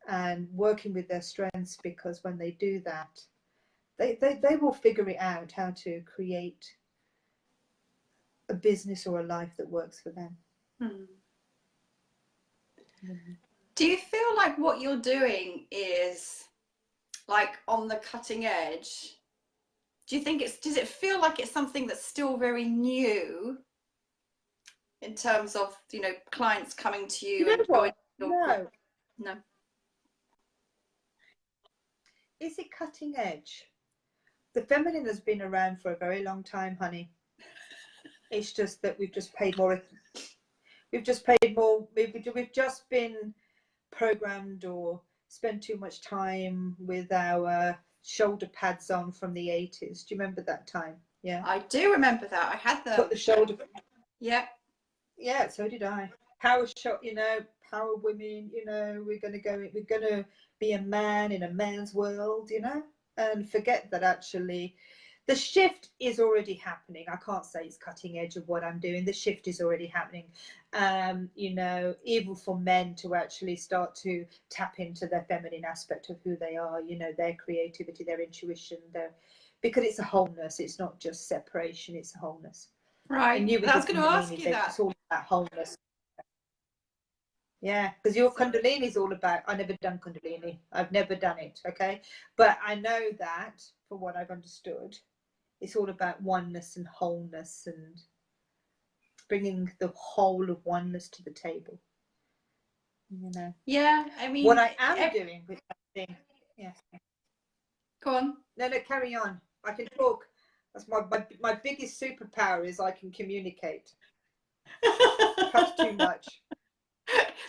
and working with their strengths, because when they do that, they will figure it out how to create a business or a life that works for them. Do you feel like what you're doing is like on the cutting edge? Do you think does it feel like it's something that's still very new in terms of, you know, clients coming to you, You know and what? No. No. Is it cutting edge? The feminine has been around for a very long time, honey. It's just that we've just paid more. We've just been programmed or spent too much time with our shoulder pads on from the 80s. Do you remember that time? Yeah, I do remember that. I had them. Put the shoulder. Yeah. Yeah, so did I. Power shot, power women, we're gonna be a man in a man's world, and forget that actually the shift is already happening. I can't say it's cutting edge of what I'm doing. The shift is already happening. Even for men to actually start to tap into their feminine aspect of who they are, their creativity, their intuition, because it's a wholeness. It's not just separation, it's a wholeness. Right. And I was going to ask you that. It's all about wholeness. Yeah, because your Kundalini is all about, I've never done Kundalini. I've never done it, okay? But I know that, for what I've understood, it's all about oneness and wholeness and bringing the whole of oneness to the table. Yeah, I mean... What I am doing with that thing... Yeah. Go on. No, carry on. I can talk. That's my biggest superpower is I can communicate. Perhaps too much.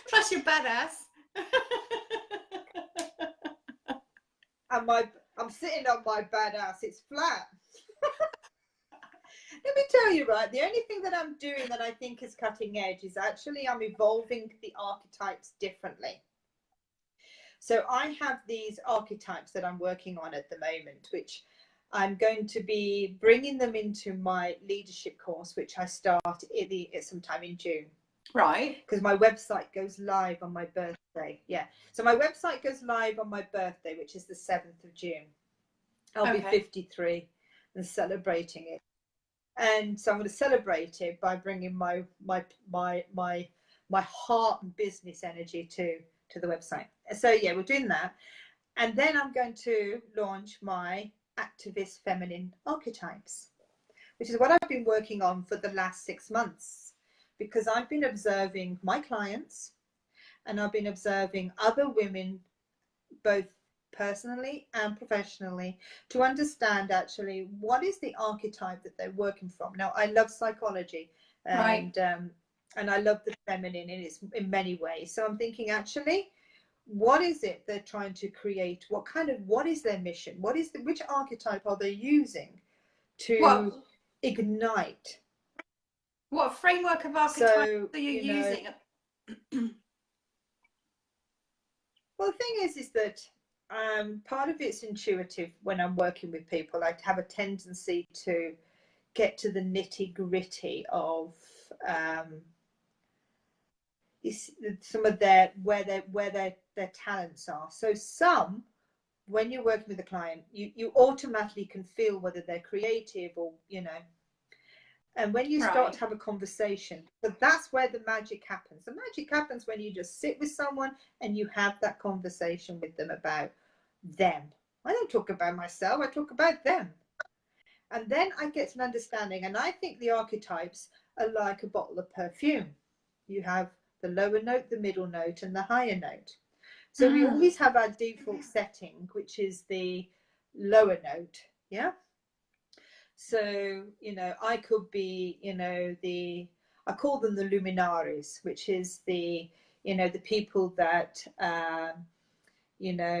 Plus you're badass. And I'm sitting on my badass. It's flat. Let me tell you, right, the only thing that I'm doing that I think is cutting edge is actually I'm evolving the archetypes differently. So I have these archetypes that I'm working on at the moment, which I'm going to be bringing them into my leadership course, which I start at sometime in June. Right. Because my website goes live on my birthday. Yeah. So my website goes live on my birthday, which is the 7th of June. I'll be 53 and celebrating it. And so I'm going to celebrate it by bringing my heart and business energy to the website. So yeah, we're doing that. And then I'm going to launch my activist feminine archetypes, which is what I've been working on for the last 6 months, because I've been observing my clients and I've been observing other women, both personally and professionally, to understand actually what is the archetype that they're working from. Now, I love psychology and I love the feminine in many ways. So I'm thinking, actually, what is it they're trying to create? What is their mission? Which archetype are they using to ignite? What framework of archetypes are you using? Well, the thing is that part of it's intuitive. When I'm working with people, I have a tendency to get to the nitty gritty of some of where their talents are. So some, when you're working with a client, you automatically can feel whether they're creative or, and when you start to have a conversation, but that's where the magic happens. The magic happens when you just sit with someone and you have that conversation with them about them. I don't talk about myself, I talk about them. And then I get an understanding. And I think the archetypes are like a bottle of perfume. You have the lower note, the middle note, and the higher note. So we always have our default setting, which is the lower note. Yeah. So, I could be, I call them the luminaries, which is the people that, they're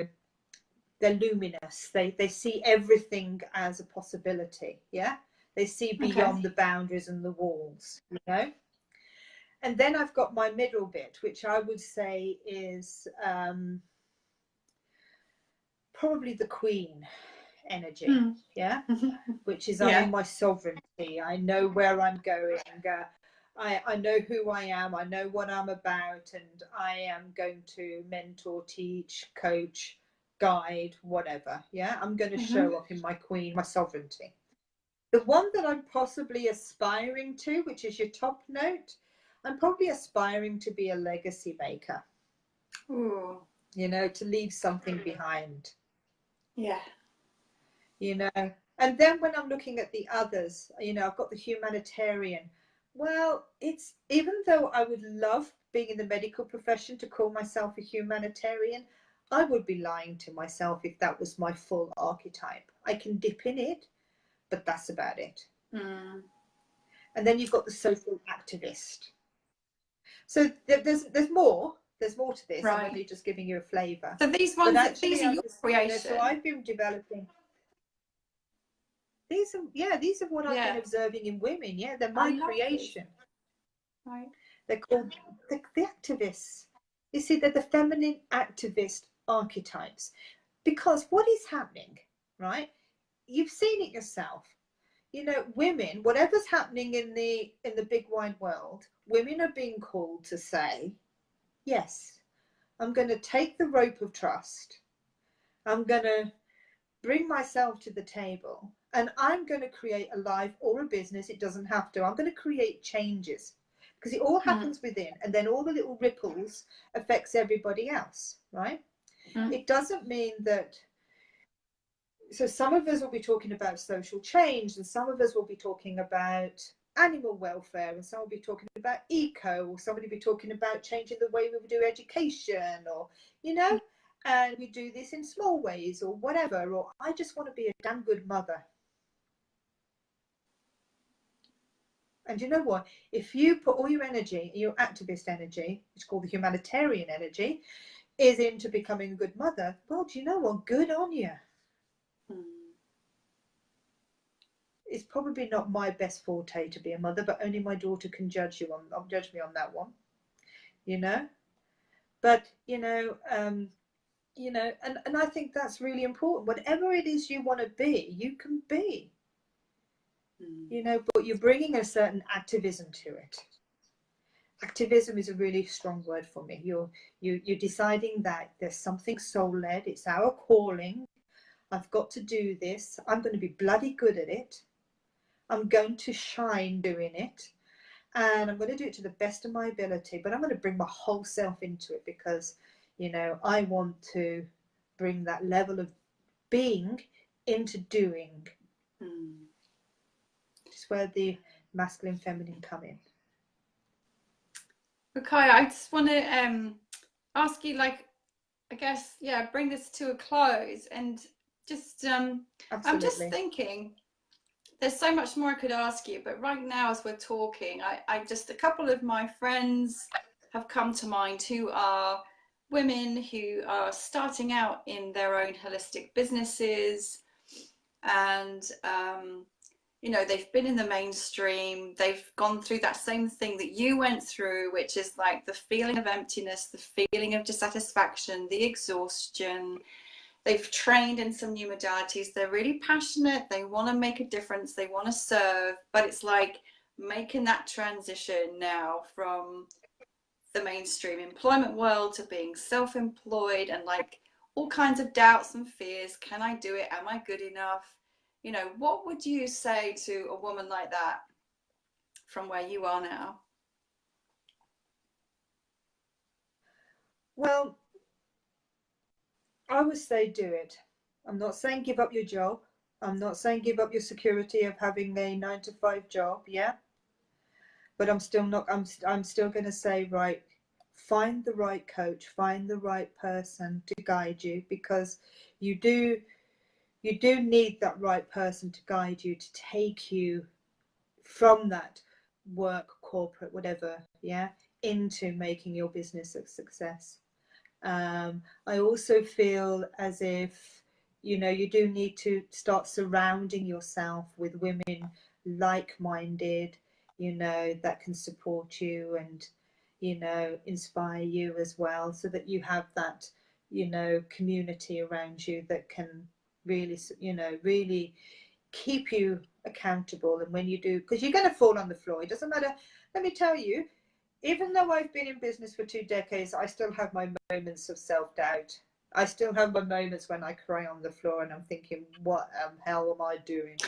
luminous. They see everything as a possibility. Yeah. They see beyond the boundaries and the walls, And then I've got my middle bit, which I would say is probably the queen energy, which is I'm in my sovereignty. I know where I'm going. I know who I am. I know what I'm about, and I am going to mentor, teach, coach guide, whatever. Yeah, I'm going to Mm-hmm. show up in my queen, my sovereignty. The one that I'm possibly aspiring to, which is your top note, I'm probably aspiring to be a legacy maker. Ooh. You know, to leave something behind. Yeah. You know, and then when I'm looking at the others, you know, I've got the humanitarian. Well, it's, even though I would love being in the medical profession to call myself a humanitarian, I would be lying to myself if that was my full archetype. I can dip in it, but that's about it. Mm. And then you've got the social activist. So there's more. There's more to this. I'm Right. only just giving you a flavour. So these But ones, actually, these are your creation. you know, so I've been developing. These are what I've been observing in women. Yeah, they're my creation. This. Right. They're called the activists. You see, they're the feminine activist archetypes. Because what is happening, right? You've seen it yourself. You know, women, whatever's happening in the big wide world, women are being called to say, yes, I'm going to take the rope of trust. I'm going to bring myself to the table, and I'm going to create a life or a business. It doesn't have to. I'm going to create changes, because it all happens within, and then all the little ripples affects everybody else, right? It doesn't mean that. So some of us will be talking about social change, and some of us will be talking about animal welfare, and some will be talking about eco, or somebody will be talking about changing the way we do education, or, you know, and we do this in small ways or whatever, or I just want to be a damn good mother. And you know what? If you put all your energy, your activist energy, which is called the humanitarian energy, is into becoming a good mother, well, do you know what? Good on you. It's probably not my best forte to be a mother, but only my daughter can judge me on that one, you know. But you know, and I think that's really important. Whatever it is you want to be, you can be. You know, but you're bringing a certain activism to it. Activism is a really strong word for me. You're deciding that there's something soul-led. It's our calling. I've got to do this. I'm going to be bloody good at it. I'm going to shine doing it, and I'm going to do it to the best of my ability, but I'm going to bring my whole self into it, because, you know, I want to bring that level of being into doing. It's where the masculine, feminine come in. Okay, I just want to ask you, like, I guess, yeah, bring this to a close, and just I'm just thinking, there's so much more I could ask you, but right now as we're talking, I just, a couple of my friends have come to mind who are women who are starting out in their own holistic businesses, and you know, they've been in the mainstream, they've gone through that same thing that you went through, which is like the feeling of emptiness, the feeling of dissatisfaction, the exhaustion. They've trained in some new modalities. They're really passionate. They want to make a difference. They want to serve. But it's like making that transition now from the mainstream employment world to being self-employed, and like all kinds of doubts and fears. Can I do it? Am I good enough? You know, what would you say to a woman like that from where you are now? Well, I would say do it. I'm not saying give up your job. I'm not saying give up your security of having a 9-to-5 job, yeah? But I'm still going to say, right, find the right coach, find the right person to guide you, because you do need that right person to guide you, to take you from that work, corporate, whatever, yeah, into making your business a success. I also feel as if, you know, you do need to start surrounding yourself with women like-minded, you know, that can support you and, you know, inspire you as well, so that you have that, you know, community around you that can really, you know, really keep you accountable. And when you do, because you're going to fall on the floor, it doesn't matter. Let me tell you, even though I've been in business for 2 decades, I still have my moments of self-doubt. I still have my moments when I cry on the floor and I'm thinking, what hell am I doing?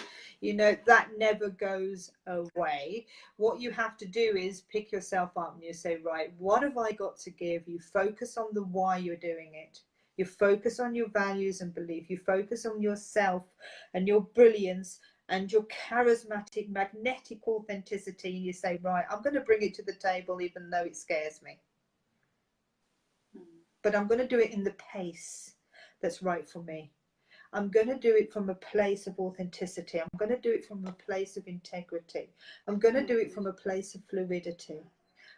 You know, that never goes away. What you have to do is pick yourself up and you say, right, what have I got to give? You focus on the why you're doing it. You focus on your values and belief. You focus on yourself and your brilliance and your charismatic, magnetic authenticity. And you say, right, I'm going to bring it to the table even though it scares me. But I'm going to do it in the pace that's right for me. I'm going to do it from a place of authenticity. I'm going to do it from a place of integrity. I'm going to do it from a place of fluidity.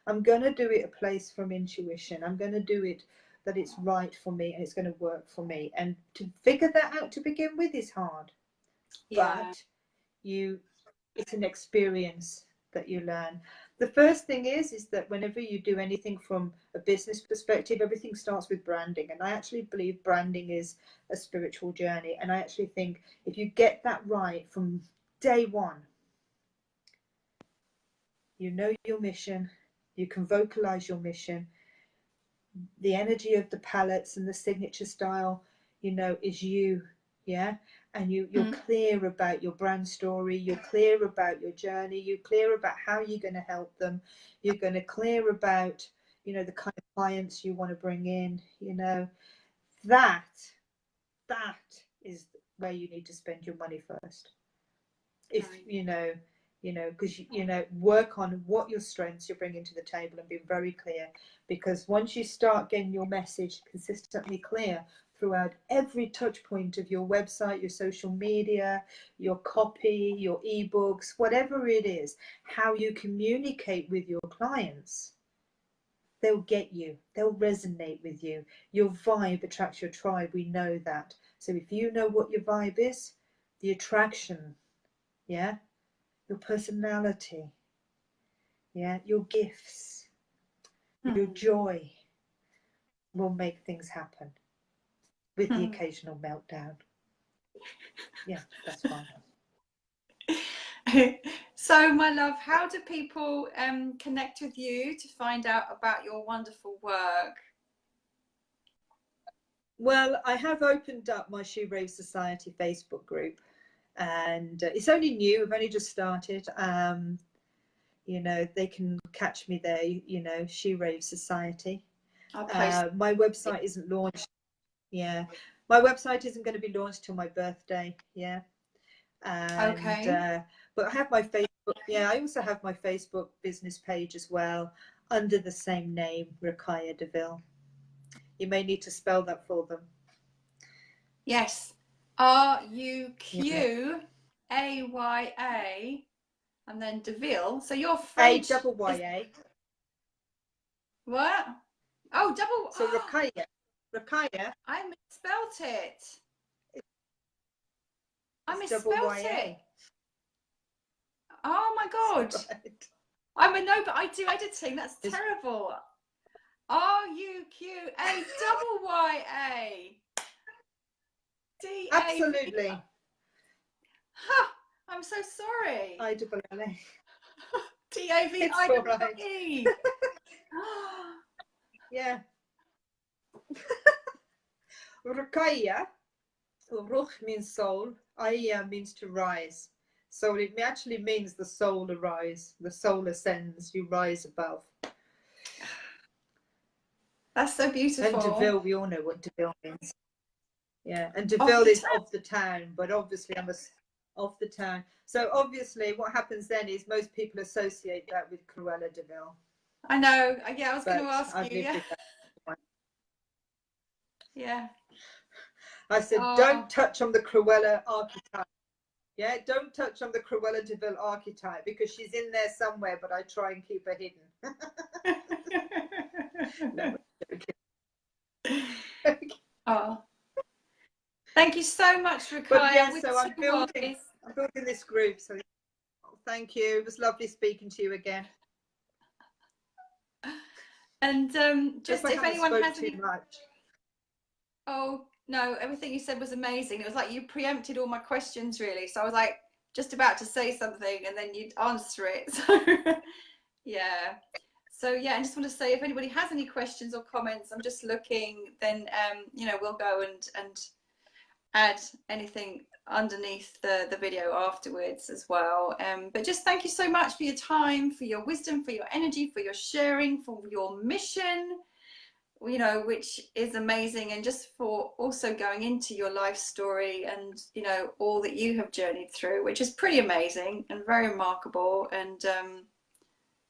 I'm going to do it a place from intuition. I'm going to do it that it's right for me and it's going to work for me. And to figure that out to begin with is hard. Yeah. But it's an experience that you learn. The first thing is that whenever you do anything from a business perspective, everything starts with branding. And I actually believe branding is a spiritual journey. And I actually think if you get that right from day one, you know your mission, you can vocalize your mission, the energy of the palettes and the signature style, you know, is you. Yeah. And you're clear about your brand story, you're clear about your journey, you're clear about how you're going to help them, you're going to clear about, you know, the kind of clients you want to bring in, you know, that is where you need to spend your money first. If because work on what your strengths you're bringing to the table and being very clear, because once you start getting your message consistently clear throughout every touch point of your website, your social media, your copy, your ebooks, whatever it is, how you communicate with your clients, they'll get you, they'll resonate with you. Your vibe attracts your tribe, we know that. So if you know what your vibe is, the attraction, yeah, your personality, yeah, your gifts, your joy will make things happen with the occasional meltdown. Yeah, that's fine. So, my love, how do people connect with you to find out about your wonderful work? Well, I have opened up my She Raves Society Facebook group, and it's only new. I've only just started. You know, they can catch me there. You know, She Raves Society. I'll post. My website isn't launched. Yeah, my website isn't going to be launched till my birthday. Yeah, and Okay. but I have my Facebook. Yeah, I also have my Facebook business page as well under the same name, Ruqayya Daville. You may need to spell that for them. Yes. Ruqayya, and then Daville. So you're French. A-double-Y-A. What? Oh, double. So Ruqayya. Ruqayya. I misspelt it. I misspelt double-Y-A. it. Oh my God. Right. I'm a no, but I do editing. That's terrible. Ruqayya. D-A-V. Absolutely. Huh, I'm so sorry. I-double-L-A. D-A-V-I-E. Yeah. Ruqayya. Ruh means soul. Ayya means to rise. So it actually means the soul arise. The soul ascends. You rise above. That's so beautiful. And Daville, we all know what Daville means. Yeah, and Daville is of the town, but obviously I'm of the town. So obviously what happens then is most people associate that with Cruella Daville. I know. Yeah, I was going to ask you. Yeah. Yeah. I said, don't touch on the Cruella archetype. Yeah, don't touch on the Cruella Daville archetype because she's in there somewhere, but I try and keep her hidden. No, oh, thank you so much, Ruqayya. But yeah, so I'm building this group. So thank you. It was lovely speaking to you again. And just if anyone has too much. Oh no, everything you said was amazing. It was like you preempted all my questions, really. So I was like just about to say something, and then you'd answer it. So yeah. So yeah, I just want to say, if anybody has any questions or comments, I'm just looking, then you know, we'll go and add anything underneath the video afterwards as well. But just thank you so much for your time, for your wisdom, for your energy, for your sharing, for your mission, you know, which is amazing, and just for also going into your life story and, you know, all that you have journeyed through, which is pretty amazing and very remarkable and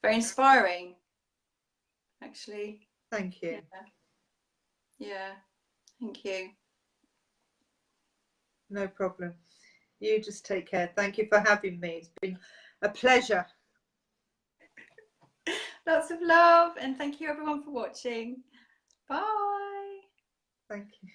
very inspiring, actually. Thank you. Yeah, thank you. No problem. You just take care. Thank you for having me. It's been a pleasure. Lots of love, and thank you everyone for watching. Bye. Thank you.